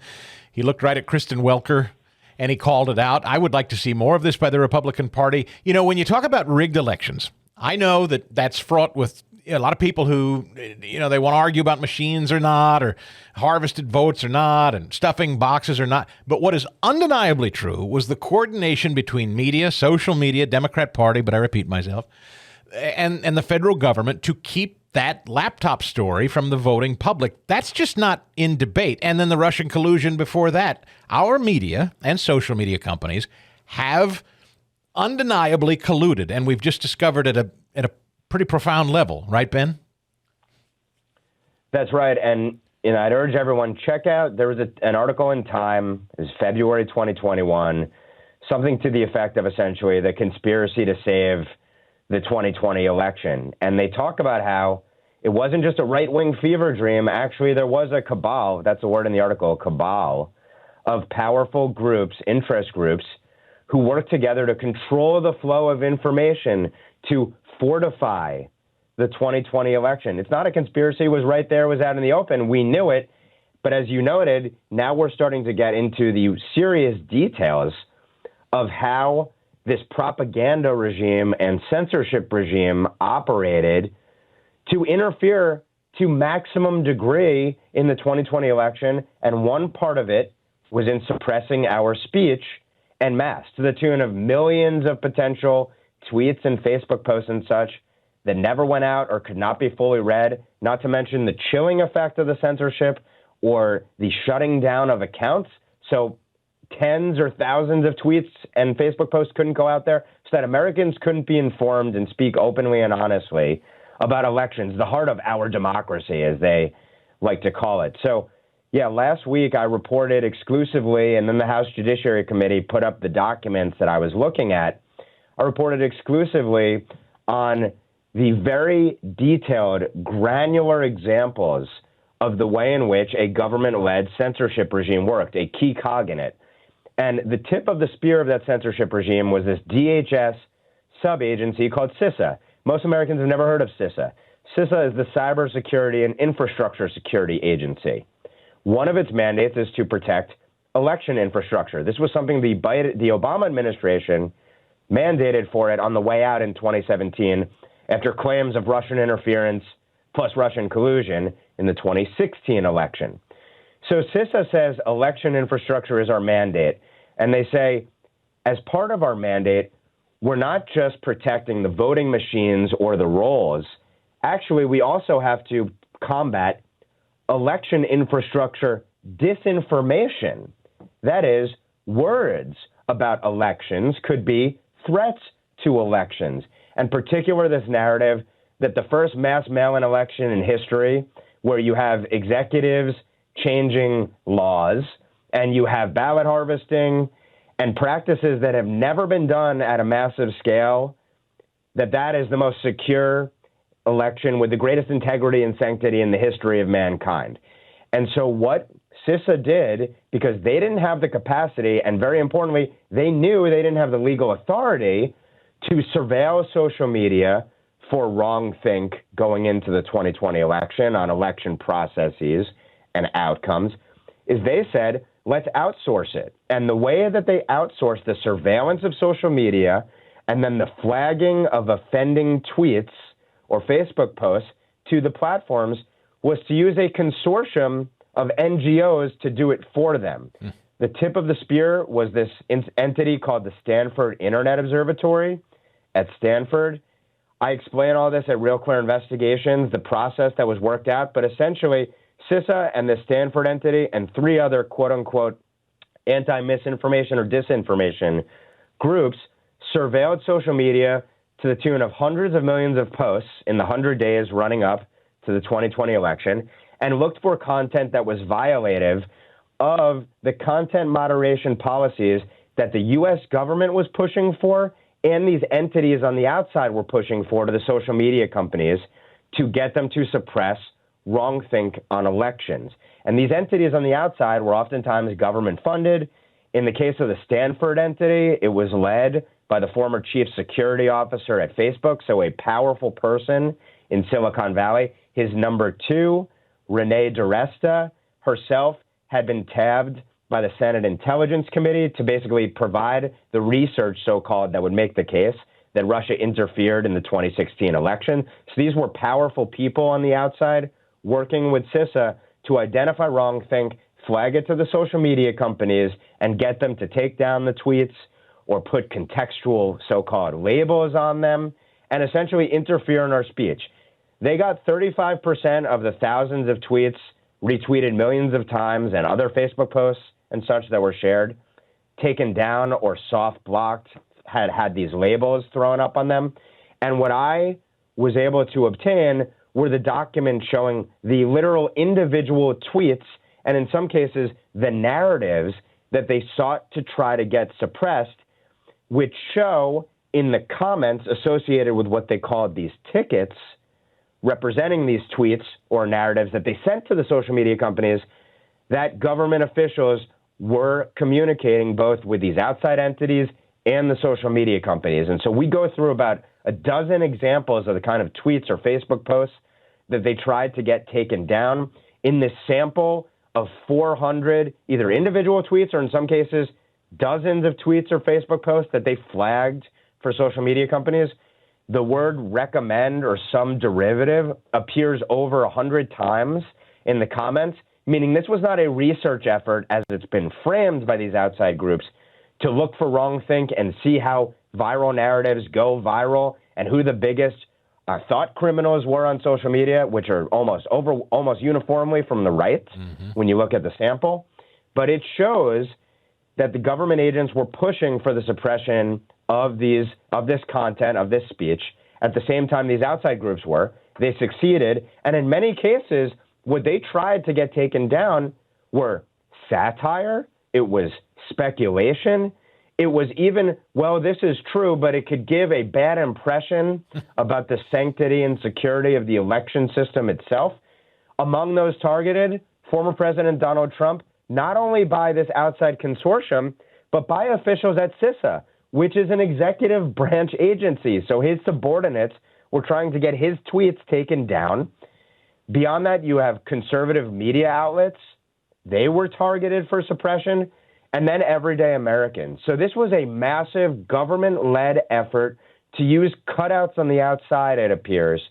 he looked right at Kristen Welker and he called it out. I would like to see more of this by the Republican Party. When you talk about rigged elections, I know that that's fraught with a lot of people who, they want to argue about machines or not, or harvested votes or not, and stuffing boxes or not. But what is undeniably true was the coordination between media, social media, Democrat Party, but I repeat myself, and the federal government to keep that laptop story from the voting public. That's just not in debate. And then the Russian collusion before that. Our media and social media companies have undeniably colluded, and we've just discovered at a pretty profound level, right, Ben? That's right. And I'd urge everyone, check out, there was an article in Time, it was February 2021, something to the effect of essentially the conspiracy to save the 2020 election. And they talk about how it wasn't just a right-wing fever dream. Actually, there was a cabal, that's a word in the article, cabal, of powerful groups, interest groups, who work together to control the flow of information to fortify the 2020 election. It's not a conspiracy. It was right there. It was out in the open. We knew it. But as you noted, now we're starting to get into the serious details of how this propaganda regime and censorship regime operated to interfere to maximum degree in the 2020 election. And one part of it was in suppressing our speech en masse to the tune of millions of potential tweets and Facebook posts and such that never went out or could not be fully read, not to mention the chilling effect of the censorship or the shutting down of accounts. So tens or thousands of tweets and Facebook posts couldn't go out there so that Americans couldn't be informed and speak openly and honestly about elections, the heart of our democracy, as they like to call it. So, yeah, last week I reported exclusively, and then the House Judiciary Committee put up the documents that I was looking at. I reported exclusively on the very detailed, granular examples of the way in which a government-led censorship regime worked, a key cog in it. And the tip of the spear of that censorship regime was this DHS sub-agency called CISA. Most Americans have never heard of CISA. CISA is the Cybersecurity and Infrastructure Security Agency. One of its mandates is to protect election infrastructure. This was something the Obama administration mandated for it on the way out in 2017 after claims of Russian interference plus Russian collusion in the 2016 election. So CISA says election infrastructure is our mandate. And they say, as part of our mandate, we're not just protecting the voting machines or the rolls. Actually, we also have to combat election infrastructure disinformation. That is, words about elections could be threats to elections. And particular this narrative that the first mass mail-in election in history, where you have executives changing laws and you have ballot harvesting and practices that have never been done at a massive scale, that is the most secure election with the greatest integrity and sanctity in the history of mankind. And so what CISA did, because they didn't have the capacity, and very importantly, they knew they didn't have the legal authority to surveil social media for wrongthink going into the 2020 election on election processes and outcomes, is they said, let's outsource it. And the way that they outsourced the surveillance of social media and then the flagging of offending tweets or Facebook posts to the platforms was to use a consortium of NGOs to do it for them. The tip of the spear was this entity called the Stanford Internet Observatory at Stanford. I explain all this at Real Clear Investigations, the process that was worked out, but essentially CISA and the Stanford entity and three other quote-unquote anti-misinformation or disinformation groups surveilled social media to the tune of hundreds of millions of posts in the 100 days running up to the 2020 election and looked for content that was violative of the content moderation policies that the U.S. government was pushing for and these entities on the outside were pushing for to the social media companies to get them to suppress wrongthink on elections. And these entities on the outside were oftentimes government funded. In the case of the Stanford entity, it was led by the former chief security officer at Facebook, so a powerful person in Silicon Valley. His number two, Renee DiResta, herself had been tabbed by the Senate Intelligence Committee to basically provide the research, so-called, that would make the case that Russia interfered in the 2016 election. So these were powerful people on the outside working with CISA to identify wrongthink, flag it to the social media companies, and get them to take down the tweets or put contextual so-called labels on them and essentially interfere in our speech. They got 35% of the thousands of tweets retweeted millions of times and other Facebook posts and such that were shared, taken down or soft blocked, had these labels thrown up on them. And what I was able to obtain were the documents showing the literal individual tweets and in some cases the narratives that they sought to try to get suppressed, which show in the comments associated with what they called these tickets representing these tweets or narratives that they sent to the social media companies that government officials were communicating both with these outside entities and the social media companies. And so we go through about a dozen examples of the kind of tweets or Facebook posts that they tried to get taken down in this sample of 400 either individual tweets or in some cases dozens of tweets or Facebook posts that they flagged for social media companies. The word recommend or some derivative appears over 100 times in the comments, meaning this was not a research effort as it's been framed by these outside groups to look for wrongthink and see how viral narratives go viral and who the biggest thought criminals were on social media, which are almost uniformly from the right when you look at the sample. But it shows that the government agents were pushing for the suppression of this content, of this speech. At the same time, these outside groups were. They succeeded. And in many cases, what they tried to get taken down were satire. It was speculation. It was even, well, this is true, but it could give a bad impression about the sanctity and security of the election system itself. Among those targeted, former President Donald Trump, not only by this outside consortium, but by officials at CISA, which is an executive branch agency. So his subordinates were trying to get his tweets taken down. Beyond that, you have conservative media outlets. They were targeted for suppression. And then everyday Americans. So this was a massive government-led effort to use cutouts on the outside, it appears,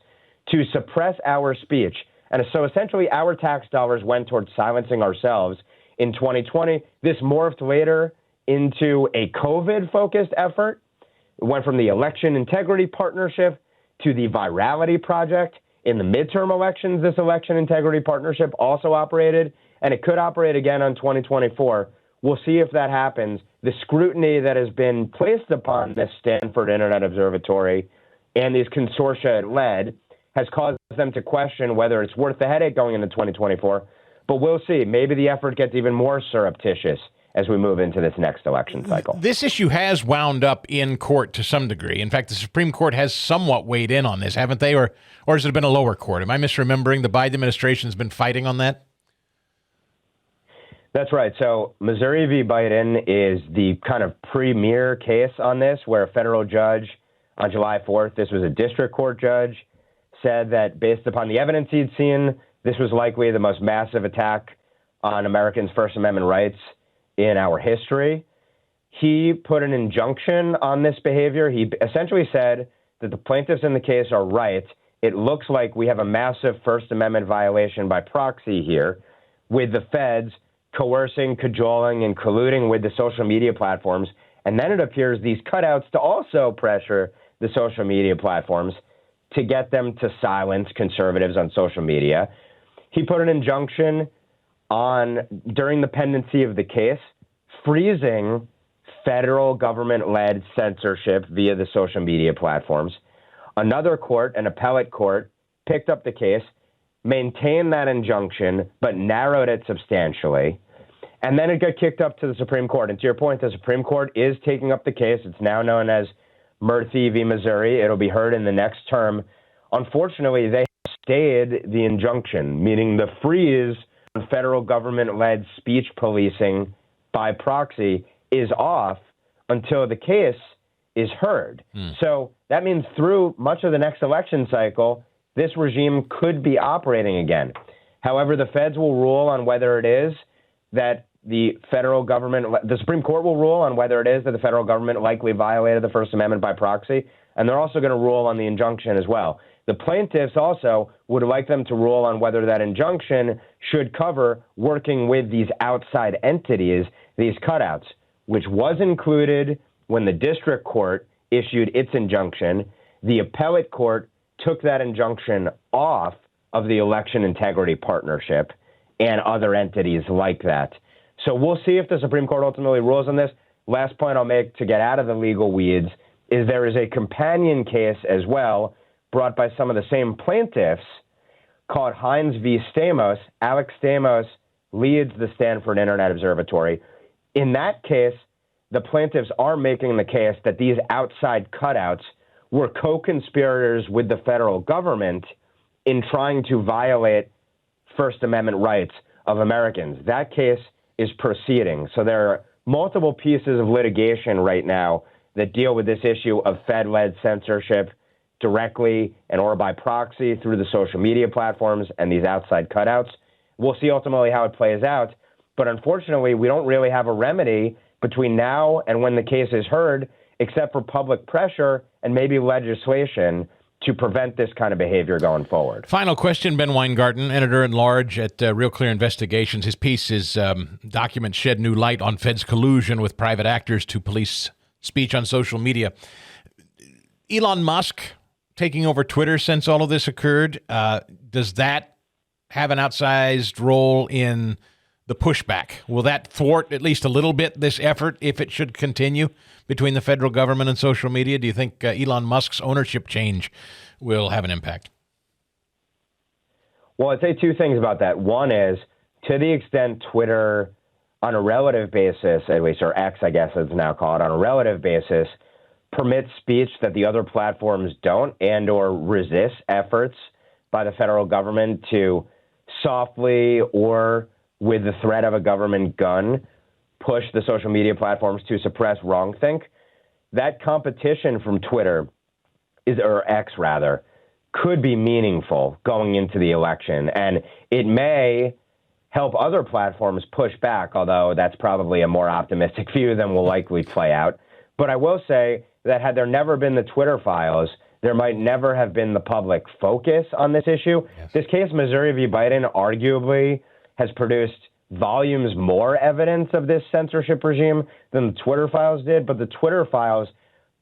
to suppress our speech. And so essentially our tax dollars went towards silencing ourselves in 2020. This morphed later into a COVID-focused effort. It went from the Election Integrity Partnership to the Virality Project. In the midterm elections, this Election Integrity Partnership also operated, and it could operate again on 2024. We'll see if that happens. The scrutiny that has been placed upon this Stanford Internet Observatory and these consortia it led has caused them to question whether it's worth the headache going into 2024. But we'll see. Maybe the effort gets even more surreptitious as we move into this next election cycle. This issue has wound up in court to some degree. In fact, the Supreme Court has somewhat weighed in on this, haven't they? Or has it been a lower court? Am I misremembering? The Biden administration has been fighting on that? That's right. So Missouri v. Biden is the kind of premier case on this, where a federal judge on July 4th, this was a district court judge, said that based upon the evidence he'd seen, this was likely the most massive attack on Americans' First Amendment rights in our history. He put an injunction on this behavior. He essentially said that the plaintiffs in the case are right. It looks like we have a massive First Amendment violation by proxy here, with the feds coercing, cajoling, and colluding with the social media platforms. And then it appears these cutouts to also pressure the social media platforms to get them to silence conservatives on social media. He put an injunction on, during the pendency of the case, freezing federal government-led censorship via the social media platforms. Another court, an appellate court, picked up the case, maintained that injunction, but narrowed it substantially. And then it got kicked up to the Supreme Court. And to your point, the Supreme Court is taking up the case. It's now known as Murthy v. Missouri. It'll be heard in the next term. Unfortunately, they stayed the injunction, meaning the freeze on federal government-led speech policing by proxy is off until the case is heard. So that means through much of the next election cycle, this regime could be operating again. However, the feds will rule on whether it is that the federal government, the Supreme Court will rule on whether it is that the federal government likely violated the First Amendment by proxy, and they're also going to rule on the injunction as well. The plaintiffs also would like them to rule on whether that injunction should cover working with these outside entities, these cutouts, which was included when the district court issued its injunction. The appellate court took that injunction off of the Election Integrity Partnership and other entities like that. So we'll see if the Supreme Court ultimately rules on this. Last point I'll make to get out of the legal weeds is there is a companion case as well brought by some of the same plaintiffs called Hines v. Stamos. Alex Stamos leads the Stanford Internet Observatory. In that case, the plaintiffs are making the case that these outside cutouts were co-conspirators with the federal government in trying to violate First Amendment rights of Americans. That case is proceeding. So there are multiple pieces of litigation right now that deal with this issue of Fed-led censorship directly and or by proxy through the social media platforms and these outside cutouts. We'll see ultimately how it plays out. But unfortunately, we don't really have a remedy between now and when the case is heard, except for public pressure and maybe legislation to prevent this kind of behavior going forward. Final question, Ben Weingarten, editor-at-large at Real Clear Investigations. His piece is documents shed new light on Fed's collusion with private actors to police speech on social media. Elon Musk taking over Twitter since all of this occurred, does that have an outsized role in the pushback? Will that thwart at least a little bit this effort if it should continue between the federal government and social media? Do you think Elon Musk's ownership change will have an impact? Well, I'd say two things about that. One is, to the extent Twitter, on a relative basis, at least, or X, I guess it's now called, on a relative basis, permits speech that the other platforms don't and or resist efforts by the federal government to softly or with the threat of a government gun push the social media platforms to suppress wrongthink. That competition from Twitter or X rather, could be meaningful going into the election. And it may help other platforms push back, although that's probably a more optimistic view than will likely play out. But I will say that had there never been the Twitter files, there might never have been the public focus on this issue. Yes. This case, Missouri v. Biden, arguably has produced volumes more evidence of this censorship regime than the Twitter files did. But the Twitter files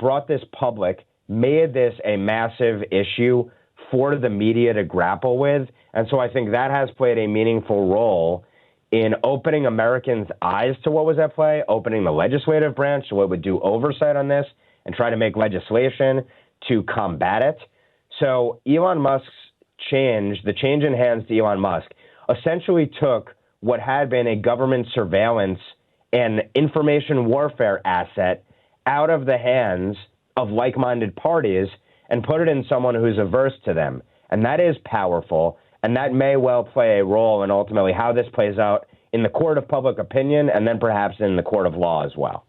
brought this public, made this a massive issue for the media to grapple with. And so I think that has played a meaningful role in opening Americans' eyes to what was at play, opening the legislative branch to what would do oversight on this and try to make legislation to combat it. So Elon Musk's change, the change in hands to Elon Musk, essentially took what had been a government surveillance and information warfare asset out of the hands of like-minded parties and put it in someone who's averse to them. And that is powerful, and that may well play a role in ultimately how this plays out in the court of public opinion and then perhaps in the court of law as well.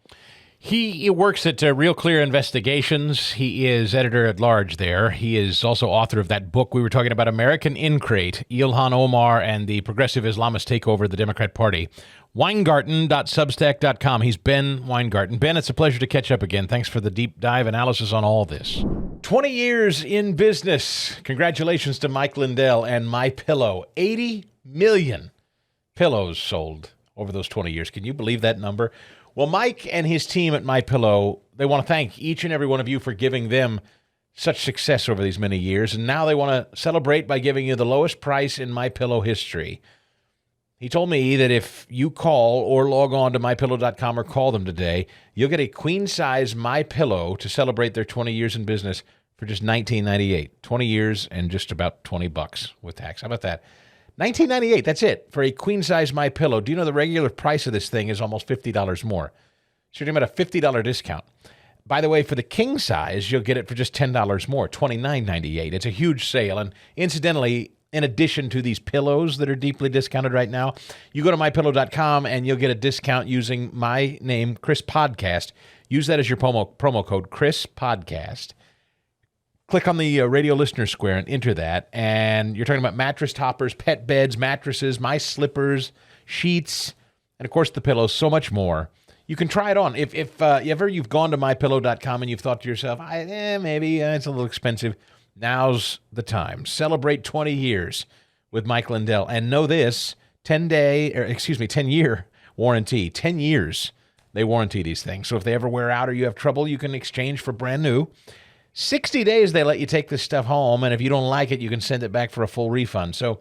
He works at Real Clear Investigations. He is editor-at-large there. He is also author of that book we were talking about, American Incrate, Ilhan Omar and the Progressive Islamist Takeover of the Democrat Party. Weingarten.substack.com. He's Ben Weingarten. Ben, it's a pleasure to catch up again. Thanks for the deep dive analysis on all this. 20 years in business. Congratulations to Mike Lindell and MyPillow. 80 million pillows sold over those 20 years. Can you believe that number? Well, Mike and his team at MyPillow, they want to thank each and every one of you for giving them such success over these many years. And now they want to celebrate by giving you the lowest price in MyPillow history. He told me that if you call or log on to MyPillow.com or call them today, you'll get a queen-size MyPillow to celebrate their 20 years in business for just $19.98. 20 years and just about $20 with tax. How about that? $19.98, that's it, for a queen-size MyPillow. Do you know the regular price of this thing is almost $50 more? So you're talking about a $50 discount. By the way, for the king size, you'll get it for just $10 more, $29.98. It's a huge sale. And incidentally, in addition to these pillows that are deeply discounted right now, you go to MyPillow.com and you'll get a discount using my name, Chris Podcast. Use that as your promo code, Chris Podcast. Click on the radio listener square and enter that. And you're talking about mattress toppers, pet beds, mattresses, my slippers, sheets, and of course the pillows, so much more. You can try it on. If ever you've gone to MyPillow.com and you've thought to yourself, maybe it's a little expensive, now's the time. Celebrate 20 years with Mike Lindell. And know this, 10-year warranty. 10 years they warranty these things. So if they ever wear out or you have trouble, you can exchange for brand new. 60 days they let you take this stuff home, and if you don't like it, you can send it back for a full refund. So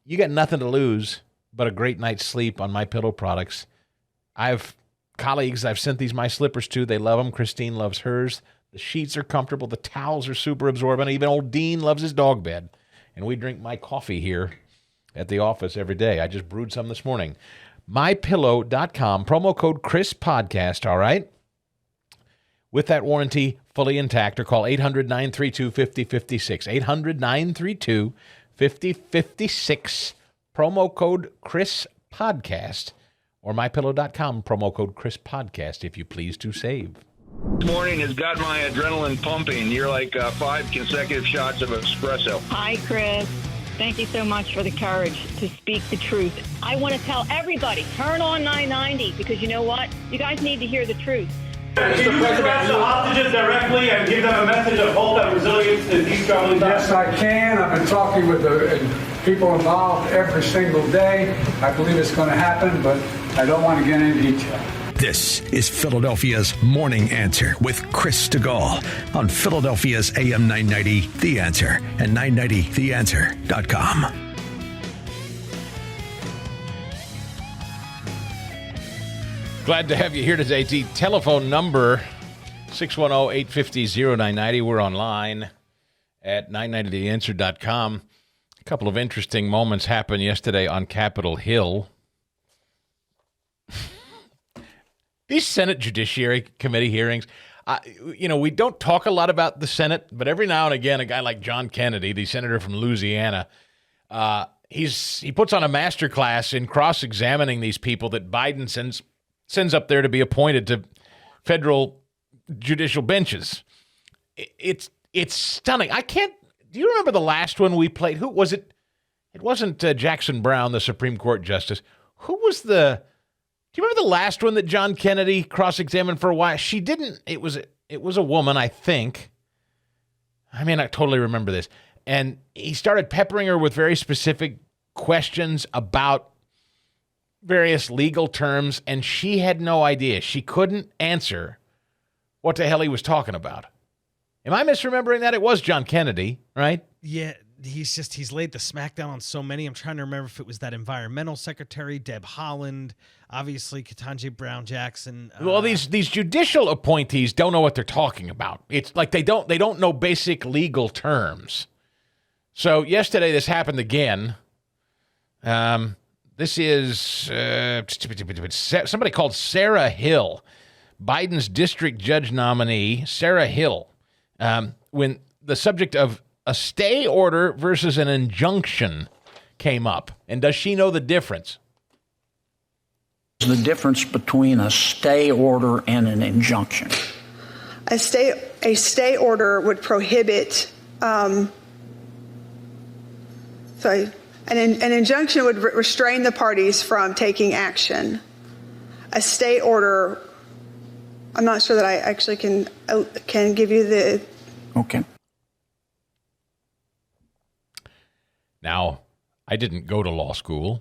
you got nothing to lose but a great night's sleep on MyPillow products. I've colleagues I've sent these My Slippers to. They love them. Christine loves hers. The sheets are comfortable. The towels are super absorbent. Even old Dean loves his dog bed. And we drink my coffee here at the office every day. I just brewed some this morning. MyPillow.com, promo code ChrisPodcast, all right? With that warranty fully intact, or call 800-932-5056. 5056, promo code Chris Podcast, or mypillow.com, promo code Chris Podcast, if you please to save. This morning has got my adrenaline pumping. You're like 5 consecutive shots of espresso. Hi, Chris. Thank you so much for the courage to speak the truth. I want to tell everybody, turn on 990, because you know what? You guys need to hear the truth. Can you address the hostages directly and give them a message of hope and resilience in these troubling times? Yes, I can. I've been talking with the people involved every single day. I believe it's going to happen, but I don't want to get into detail. This is Philadelphia's Morning Answer with Chris DeGaulle on Philadelphia's AM 990, The Answer, and 990theanswer.com. Glad to have you here today. The telephone number, 610-850-0990. We're online at 990theanswer.com. A couple of interesting moments happened yesterday on Capitol Hill. These Senate Judiciary Committee hearings, we don't talk a lot about the Senate, but every now and again, a guy like John Kennedy, the senator from Louisiana, he puts on a master class in cross-examining these people that Biden sends up there to be appointed to federal judicial benches. It's stunning. Do you remember the last one we played? Who was it? It wasn't Jackson Brown, the Supreme Court justice. Do you remember the last one that John Kennedy cross-examined for a while? She didn't. It was a woman, I think. I may not totally remember this. And he started peppering her with very specific questions about various legal terms, and she had no idea. She couldn't answer what the hell he was talking about. Am I misremembering that? It was John Kennedy, right? Yeah, he's laid the smackdown on so many. I'm trying to remember if it was that environmental secretary, Deb Haaland, obviously Ketanji Brown Jackson. Well, these judicial appointees don't know what they're talking about. It's like they don't know basic legal terms. So yesterday this happened again. This is somebody called Sarah Hill, Biden's district judge nominee, Sarah Hill, when the subject of a stay order versus an injunction came up. And does she know the difference? The difference between a stay order and an injunction. A stay order would prohibit, an injunction would restrain the parties from taking action. A stay order, I'm not sure that I actually can give you the... Okay. Now, I didn't go to law school.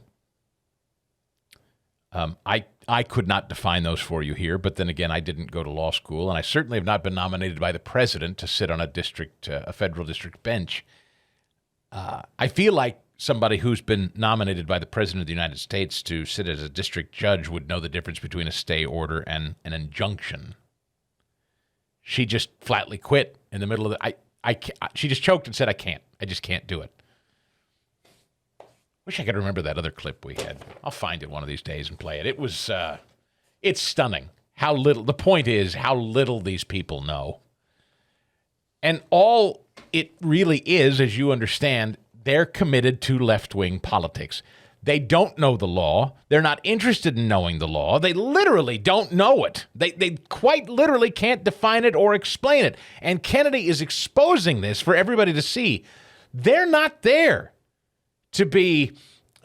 I could not define those for you here, but then again, I didn't go to law school, and I certainly have not been nominated by the president to sit on a federal district bench. I feel like somebody who's been nominated by the president of the United States to sit as a district judge would know the difference between a stay order and an injunction. She just flatly quit in the middle of she just choked and said, I just can't do it. Wish I could remember that other clip we had. I'll find it one of these days and play it. It was, it's stunning how little, the point is how little these people know. And all it really is, as you understand, they're committed to left-wing politics. They don't know the law. They're not interested in knowing the law. They literally don't know it. They quite literally can't define it or explain it. And Kennedy is exposing this for everybody to see. They're not there to be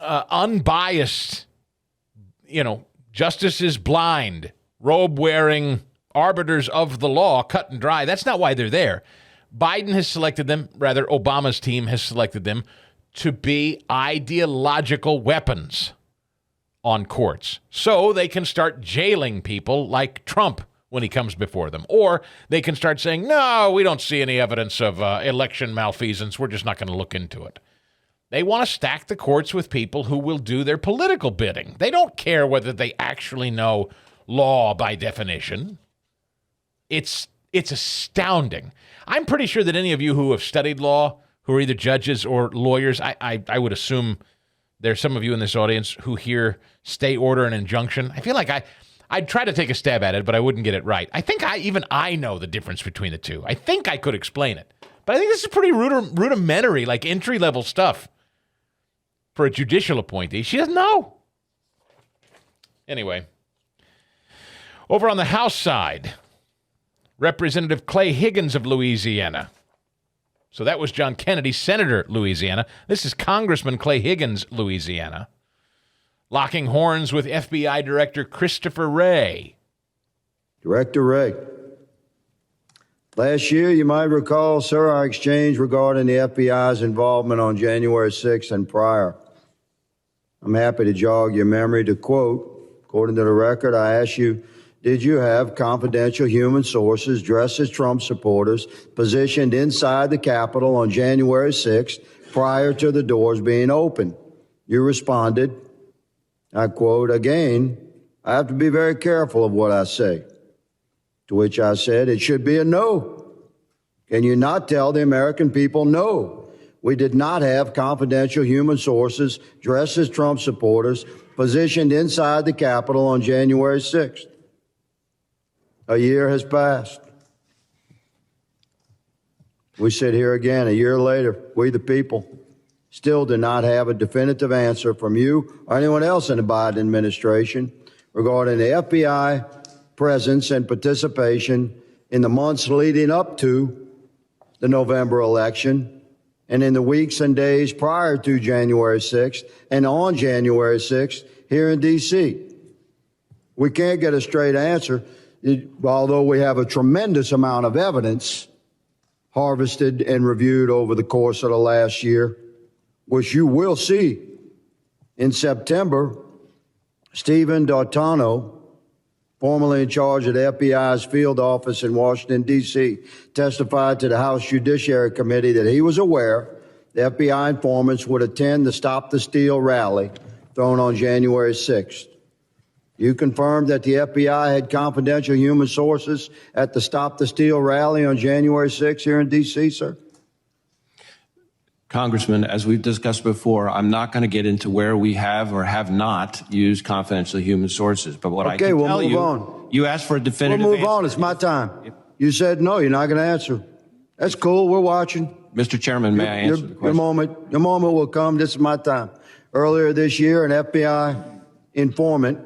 unbiased, justice is blind, robe-wearing arbiters of the law, cut and dry. That's not why they're there. Biden has selected them, rather Obama's team has selected them, to be ideological weapons on courts. So they can start jailing people like Trump when he comes before them. Or they can start saying, no, we don't see any evidence of election malfeasance. We're just not going to look into it. They want to stack the courts with people who will do their political bidding. They don't care whether they actually know law by definition. It's astounding. I'm pretty sure that any of you who have studied law, who are either judges or lawyers, I would assume there's some of you in this audience who hear stay order and injunction. I feel like I'd try to take a stab at it, but I wouldn't get it right. I think I know the difference between the two. I think I could explain it. But I think this is pretty rudimentary, like entry-level stuff. for a judicial appointee. She doesn't know. Anyway, over on the House side, Representative Clay Higgins of Louisiana. So that was John Kennedy, Senator, Louisiana. This is Congressman Clay Higgins, Louisiana, locking horns with FBI Director Christopher Wray. Director Wray, last year, you might recall, sir, our exchange regarding the FBI's involvement on January 6th and prior. I'm happy to jog your memory to quote, according to the record, I asked you, did you have confidential human sources dressed as Trump supporters positioned inside the Capitol on January 6th prior to the doors being opened? You responded, I quote, again, I have to be very careful of what I say. To which I said, it should be a no. Can you not tell the American people no? We did not have confidential human sources dressed as Trump supporters positioned inside the Capitol on January 6th. A year has passed. We sit here again a year later, we the people still do not have a definitive answer from you or anyone else in the Biden administration regarding the FBI presence and participation in the months leading up to the November election and in the weeks and days prior to January 6th and on January 6th here in D.C. We can't get a straight answer, although we have a tremendous amount of evidence harvested and reviewed over the course of the last year, which you will see. In September, Stephen D'Artano, formerly in charge of the FBI's field office in Washington, D.C., testified to the House Judiciary Committee that he was aware the FBI informants would attend the Stop the Steal rally thrown on January 6th. You confirmed that the FBI had confidential human sources at the Stop the Steal rally on January 6th here in D.C., sir? Congressman, as we've discussed before, I'm not going to get into where we have or have not used confidential human sources. But what I can tell you, on. You asked for a definitive We'll move answer. on. It's my time. You said no, you're not going to answer. That's cool. We're watching. Mr. Chairman, may I answer the question? Your moment will come. This is my time. Earlier this year, an FBI informant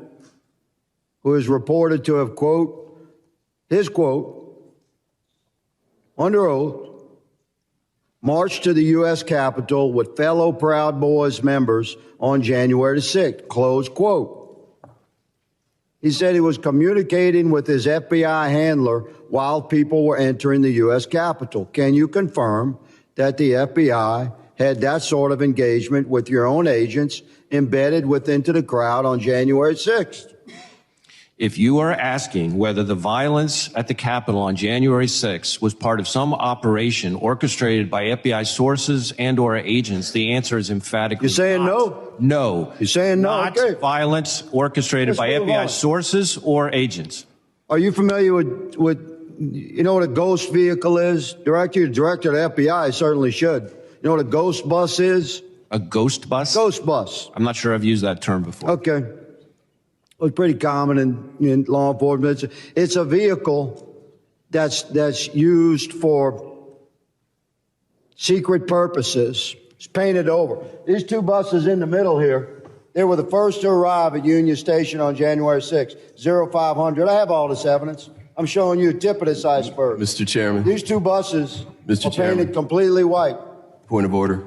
who is reported to have, quote, his quote, under oath, marched to the U.S. Capitol with fellow Proud Boys members on January 6th, close quote. He said he was communicating with his FBI handler while people were entering the U.S. Capitol. Can you confirm that the FBI had that sort of engagement with your own agents embedded into the crowd on January 6th? If you are asking whether the violence at the Capitol on January 6th was part of some operation orchestrated by FBI sources and or agents, the answer is emphatically You're saying not. no? No. You're saying no? Not Okay. violence orchestrated by FBI sources or agents. Are you familiar with you know what a ghost vehicle is? Director of the FBI certainly should. You know what a ghost bus is? A ghost bus? Ghost bus. I'm not sure I've used that term before. Okay. It's pretty common in law enforcement. It's a vehicle that's used for secret purposes. It's painted over. These two buses in the middle here, they were the first to arrive at Union Station on January 6th, 0500. I have all this evidence. I'm showing you a tip of this iceberg. Mr. Chairman. These two buses Mr. are Chairman. painted completely white. Point of order.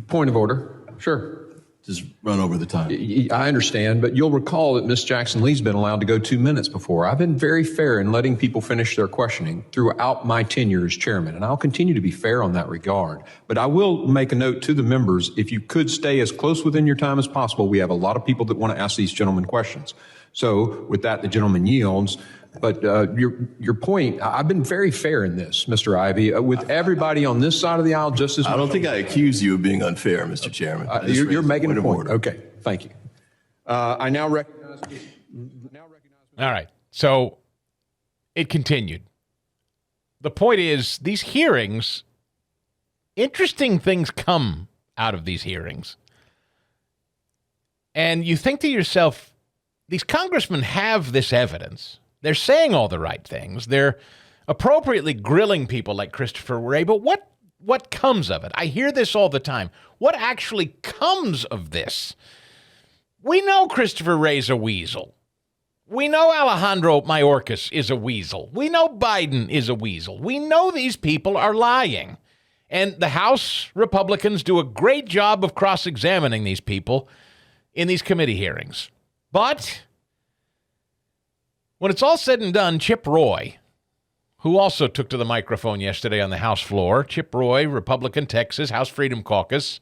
Point of order. Sure. Just run over the time. I understand, but you'll recall that Ms. Jackson Lee's been allowed to go 2 minutes before. I've been very fair in letting people finish their questioning throughout my tenure as chairman, and I'll continue to be fair on that regard. But I will make a note to the members, if you could stay as close within your time as possible. We have a lot of people that want to ask these gentlemen questions. So with that, the gentleman yields. But your point, I've been very fair in this, Mr. Ivey, with everybody on this side of the aisle just as much. I don't think I accuse you of being unfair, Mr. Chairman. You're making a point. Okay, thank you. I now recognize. All right. So it continued. The point is, these hearings, interesting things come out of these hearings. And you think to yourself, these congressmen have this evidence. They're saying all the right things. They're appropriately grilling people like Christopher Wray. But what what comes of it? I hear this all the time. What actually comes of this? We know Christopher Wray's a weasel. We know Alejandro Mayorkas is a weasel. We know Biden is a weasel. We know these people are lying. And the House Republicans do a great job of cross-examining these people in these committee hearings. But when it's all said and done, Chip Roy, who also took to the microphone yesterday on the House floor, Chip Roy, Republican, Texas, House Freedom Caucus,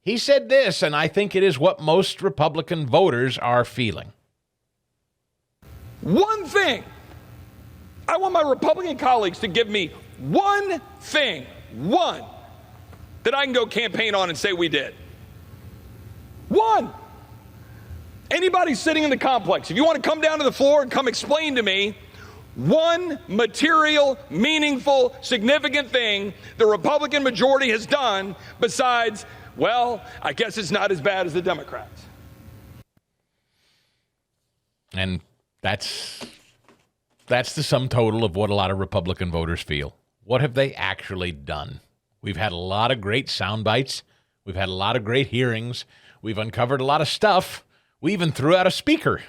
he said this, and I think it is what most Republican voters are feeling. One thing. I want my Republican colleagues to give me one thing, one, that I can go campaign on and say we did. One. Anybody sitting in the complex, if you want to come down to the floor and come explain to me one material, meaningful, significant thing the Republican majority has done besides, well, I guess it's not as bad as the Democrats. And that's the sum total of what a lot of Republican voters feel. What have they actually done? We've had a lot of great sound bites. We've had a lot of great hearings. We've uncovered a lot of stuff. We even threw out a speaker.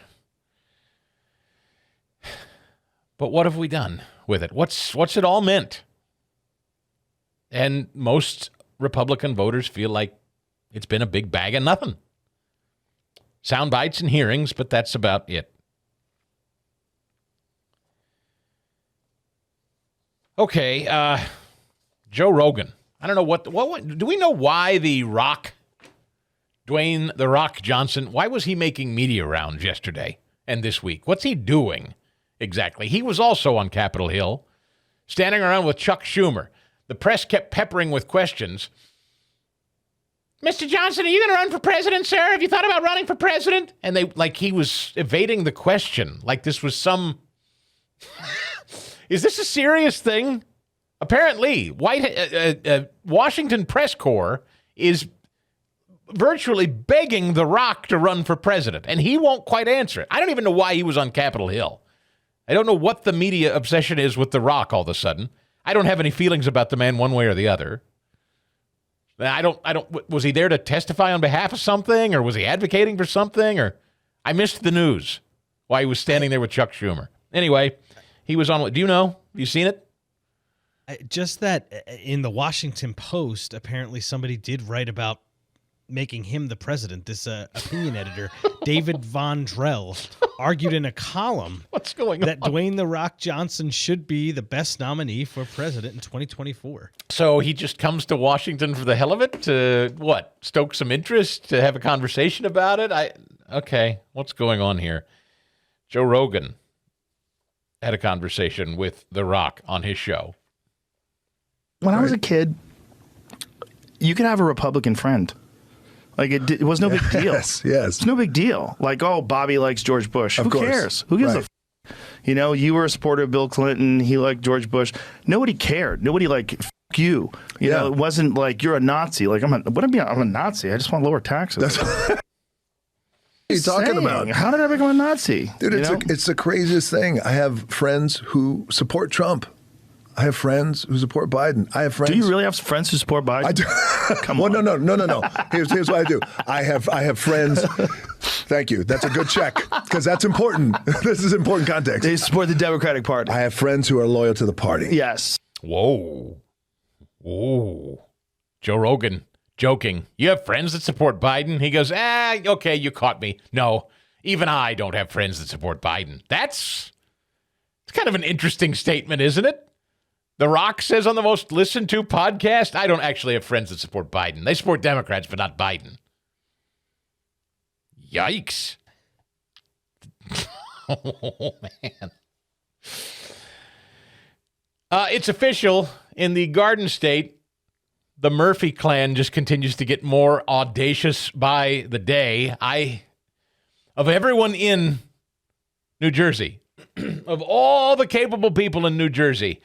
But what have we done with it? What's it all meant? And most Republican voters feel like it's been a big bag of nothing. Sound bites and hearings, but that's about it. Okay, Joe Rogan. I don't know what do we know why The Rock, Dwayne "The Rock" Johnson, why was he making media rounds yesterday and this week? What's he doing exactly? He was also on Capitol Hill, standing around with Chuck Schumer. The press kept peppering with questions. Mr. Johnson, are you going to run for president, sir? Have you thought about running for president? And he was evading the question, like this was some... Is this a serious thing? Apparently, Washington press corps is virtually begging The Rock to run for president, and he won't quite answer it. I don't even know why he was on Capitol Hill. I don't know what the media obsession is with The Rock all of a sudden. I don't have any feelings about the man one way or the other. Was he there to testify on behalf of something, or was he advocating for something, or I missed the news while he was standing there with Chuck Schumer. Anyway, he was on. Do you know? Have you seen it? Just that in the Washington Post, apparently somebody did write about making him the president. This opinion editor, David Von Drell, argued in a column What's going that on? Dwayne "The Rock" Johnson should be the best nominee for president in 2024. So he just comes to Washington for the hell of it to, what, stoke some interest, to have a conversation about it? Okay, what's going on here? Joe Rogan had a conversation with The Rock on his show. When I was a kid, you could have a Republican friend. Like, it was no big deal. Yes. It's no big deal. Like, oh, Bobby likes George Bush. Who cares? Who gives a f***? You know, you were a supporter of Bill Clinton. He liked George Bush. Nobody cared. Nobody, like, f*** you. You know, it wasn't like, you're a Nazi. Like, I'm a Nazi. I just want lower taxes. What are you talking about? How did I become a Nazi? Dude, it's the craziest thing. I have friends who support Trump. I have friends who support Biden. I have friends. Do you really have friends who support Biden? I do. Come on. No. Here's what I do. I have friends. Thank you. That's a good check, because that's important. This is important context. They support the Democratic Party. I have friends who are loyal to the party. Yes. Whoa. Joe Rogan joking. You have friends that support Biden? He goes, okay, you caught me. No, even I don't have friends that support Biden. It's kind of an interesting statement, isn't it? The Rock says on the most listened to podcast, I don't actually have friends that support Biden. They support Democrats, but not Biden. Yikes. Oh, man. It's official. In the Garden State, the Murphy clan just continues to get more audacious by the day. Of everyone in New Jersey, of all the capable people in New Jersey,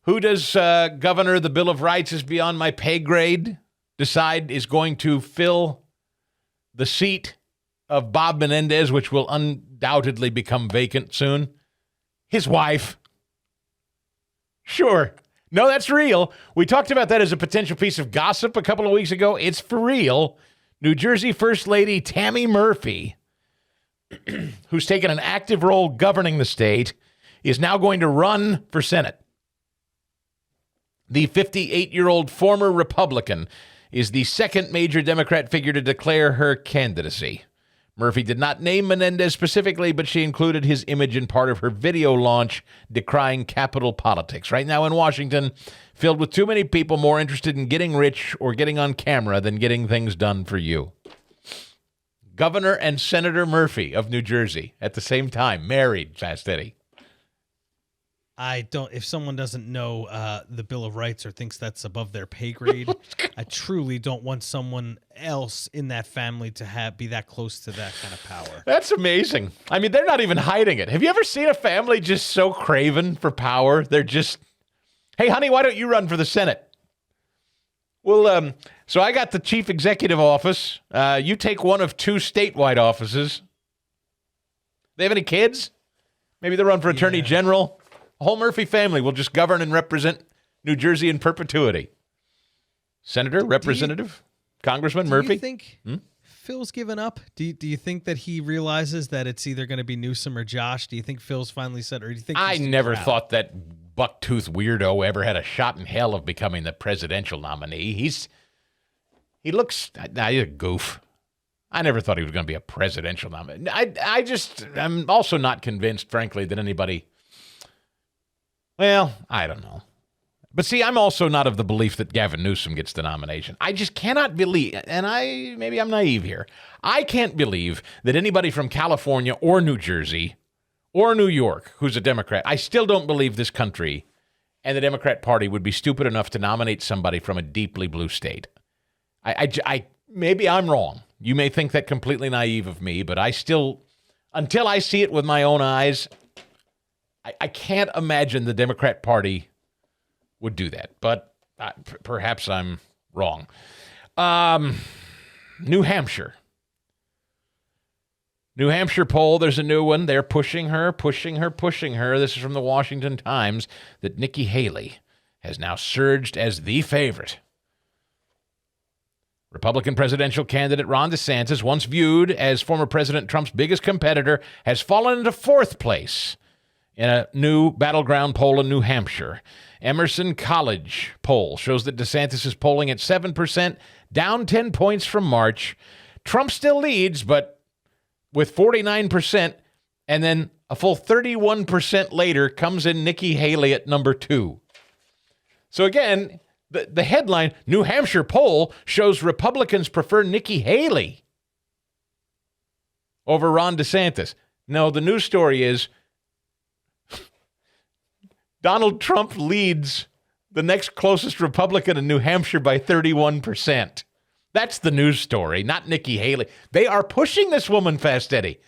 who does Governor, the Bill of Rights is beyond my pay grade, decide is going to fill the seat of Bob Menendez, which will undoubtedly become vacant soon? His wife. Sure. No, that's real. We talked about that as a potential piece of gossip a couple of weeks ago. It's for real. New Jersey First Lady Tammy Murphy, who's taken an active role governing the state, is now going to run for Senate. The 58-year-old former Republican is the second major Democrat figure to declare her candidacy. Murphy did not name Menendez specifically, but she included his image in part of her video launch decrying Capitol politics. Right now in Washington, filled with too many people more interested in getting rich or getting on camera than getting things done for you. Governor and Senator Murphy of New Jersey at the same time, married, Fast Eddie. If someone doesn't know the Bill of Rights or thinks that's above their pay grade, I truly don't want someone else in that family to be that close to that kind of power. That's amazing. I mean, they're not even hiding it. Have you ever seen a family just so craven for power? They're just, hey, honey, why don't you run for the Senate? Well, so I got the chief executive office. You take one of 2 statewide offices. They have any kids? Maybe they'll run for attorney general. The whole Murphy family will just govern and represent New Jersey in perpetuity. Senator, Representative, Congressman Murphy. Do you think Phil's given up? Do you think that he realizes that it's either going to be Newsom or Josh? Do you think Phil's finally said, or do you think I never thought that bucktooth weirdo ever had a shot in hell of becoming the presidential nominee. He's a goof. I never thought he was going to be a presidential nominee. I'm also not convinced, frankly, that anybody. Well, I don't know. But see, I'm also not of the belief that Gavin Newsom gets the nomination. I just cannot believe, and maybe I'm naive here, I can't believe that anybody from California or New Jersey or New York who's a Democrat, I still don't believe this country and the Democrat Party would be stupid enough to nominate somebody from a deeply blue state. Maybe I'm wrong. You may think that completely naive of me, but I still, until I see it with my own eyes, I can't imagine the Democrat Party would do that. But perhaps I'm wrong. New Hampshire. New Hampshire poll, there's a new one. They're pushing her. This is from the Washington Times, that Nikki Haley has now surged as the favorite. Republican presidential candidate Ron DeSantis, once viewed as former President Trump's biggest competitor, has fallen into 4th place in a new battleground poll in New Hampshire. Emerson College poll shows that DeSantis is polling at 7%, down 10 points from March. Trump still leads, but with 49%, and then a full 31% later comes in Nikki Haley at number 2. So again, the headline, New Hampshire poll shows Republicans prefer Nikki Haley over Ron DeSantis. No, the news story is Donald Trump leads the next closest Republican in New Hampshire by 31%. That's the news story, not Nikki Haley. They are pushing this woman, Fast Eddie.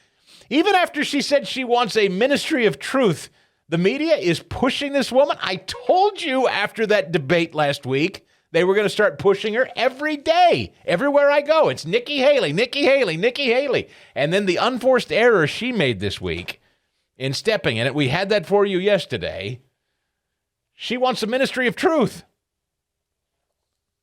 Even after she said she wants a ministry of truth, the media is pushing this woman. I told you after that debate last week, they were going to start pushing her every day. Everywhere I go, it's Nikki Haley, Nikki Haley, Nikki Haley. And then the unforced error she made this week in stepping in it, we had that for you yesterday. She wants a ministry of truth.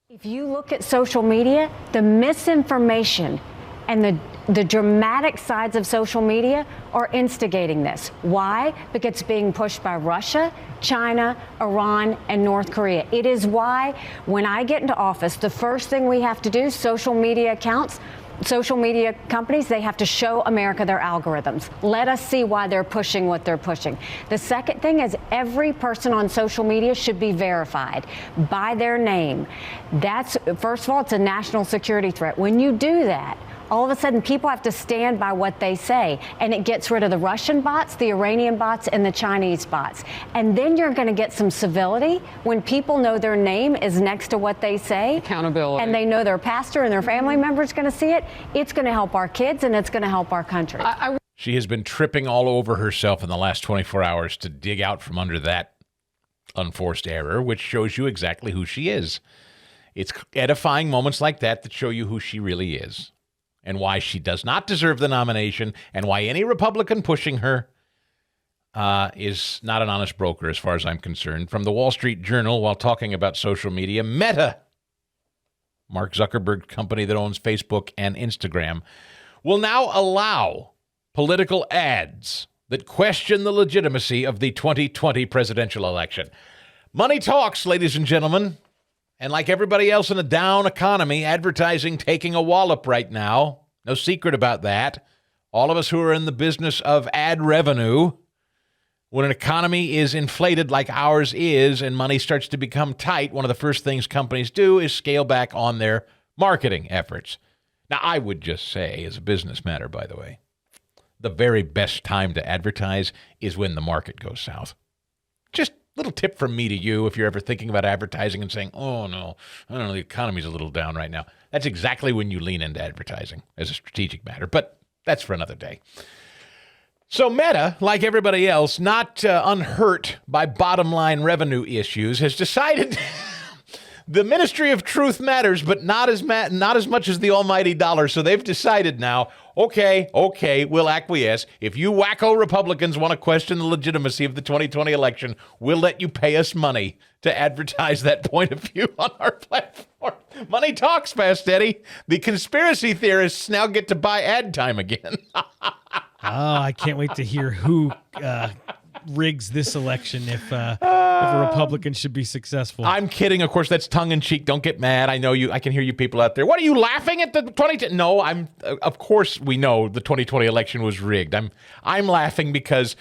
If you look at social media, the misinformation and the dramatic sides of social media are instigating this. Why? Because it's being pushed by Russia, China, Iran, and North Korea. It is why when I get into office, the first thing we have to do, social media accounts, social media companies, they have to show America their algorithms. Let us see why they're pushing what they're pushing. The second thing is every person on social media should be verified by their name. That's, first of all, it's a national security threat. When you do that, all of a sudden people have to stand by what they say, and it gets rid of the Russian bots, the Iranian bots, and the Chinese bots. And then you're going to get some civility when people know their name is next to what they say. Accountability. And they know their pastor and their family members going to see it. It's going to help our kids, and it's going to help our country. She has been tripping all over herself in the last 24 hours to dig out from under that unforced error, which shows you exactly who she is. It's edifying moments like that show you who she really is, and why she does not deserve the nomination, and why any Republican pushing her, is not an honest broker as far as I'm concerned. From the Wall Street Journal, while talking about social media, Meta, Mark Zuckerberg's company that owns Facebook and Instagram, will now allow political ads that question the legitimacy of the 2020 presidential election. Money talks, ladies and gentlemen. And like everybody else in a down economy, advertising taking a wallop right now. No secret about that. All of us who are in the business of ad revenue, when an economy is inflated like ours is and money starts to become tight, one of the first things companies do is scale back on their marketing efforts. Now, I would just say, as a business matter, by the way, the very best time to advertise is when the market goes south. Just a little tip from me to you if you're ever thinking about advertising and saying, oh, no, I don't know, the economy's a little down right now. That's exactly when you lean into advertising as a strategic matter, but that's for another day. So Meta, like everybody else, not unhurt by bottom line revenue issues, has decided the ministry of truth matters, but not as much as the almighty dollar. So they've decided now, okay, we'll acquiesce. If you wacko Republicans want to question the legitimacy of the 2020 election, we'll let you pay us money to advertise that point of view on our platform. Money talks, Fast Eddie. The conspiracy theorists now get to buy ad time again. I can't wait to hear who rigs this election if a Republican should be successful. I'm kidding. Of course, that's tongue-in-cheek. Don't get mad. I know you. I can hear you people out there. What, are you laughing at the 2020? No, of course we know the 2020 election was rigged. I'm laughing because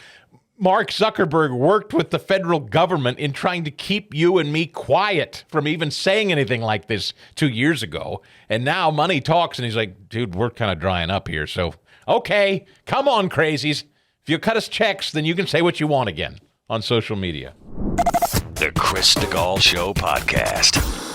Mark Zuckerberg worked with the federal government in trying to keep you and me quiet from even saying anything like this 2 years ago. And now money talks, and he's like, dude, we're kind of drying up here. So, okay, come on, crazies. If you cut us checks, then you can say what you want again on social media. The Chris DeGaulle Show podcast.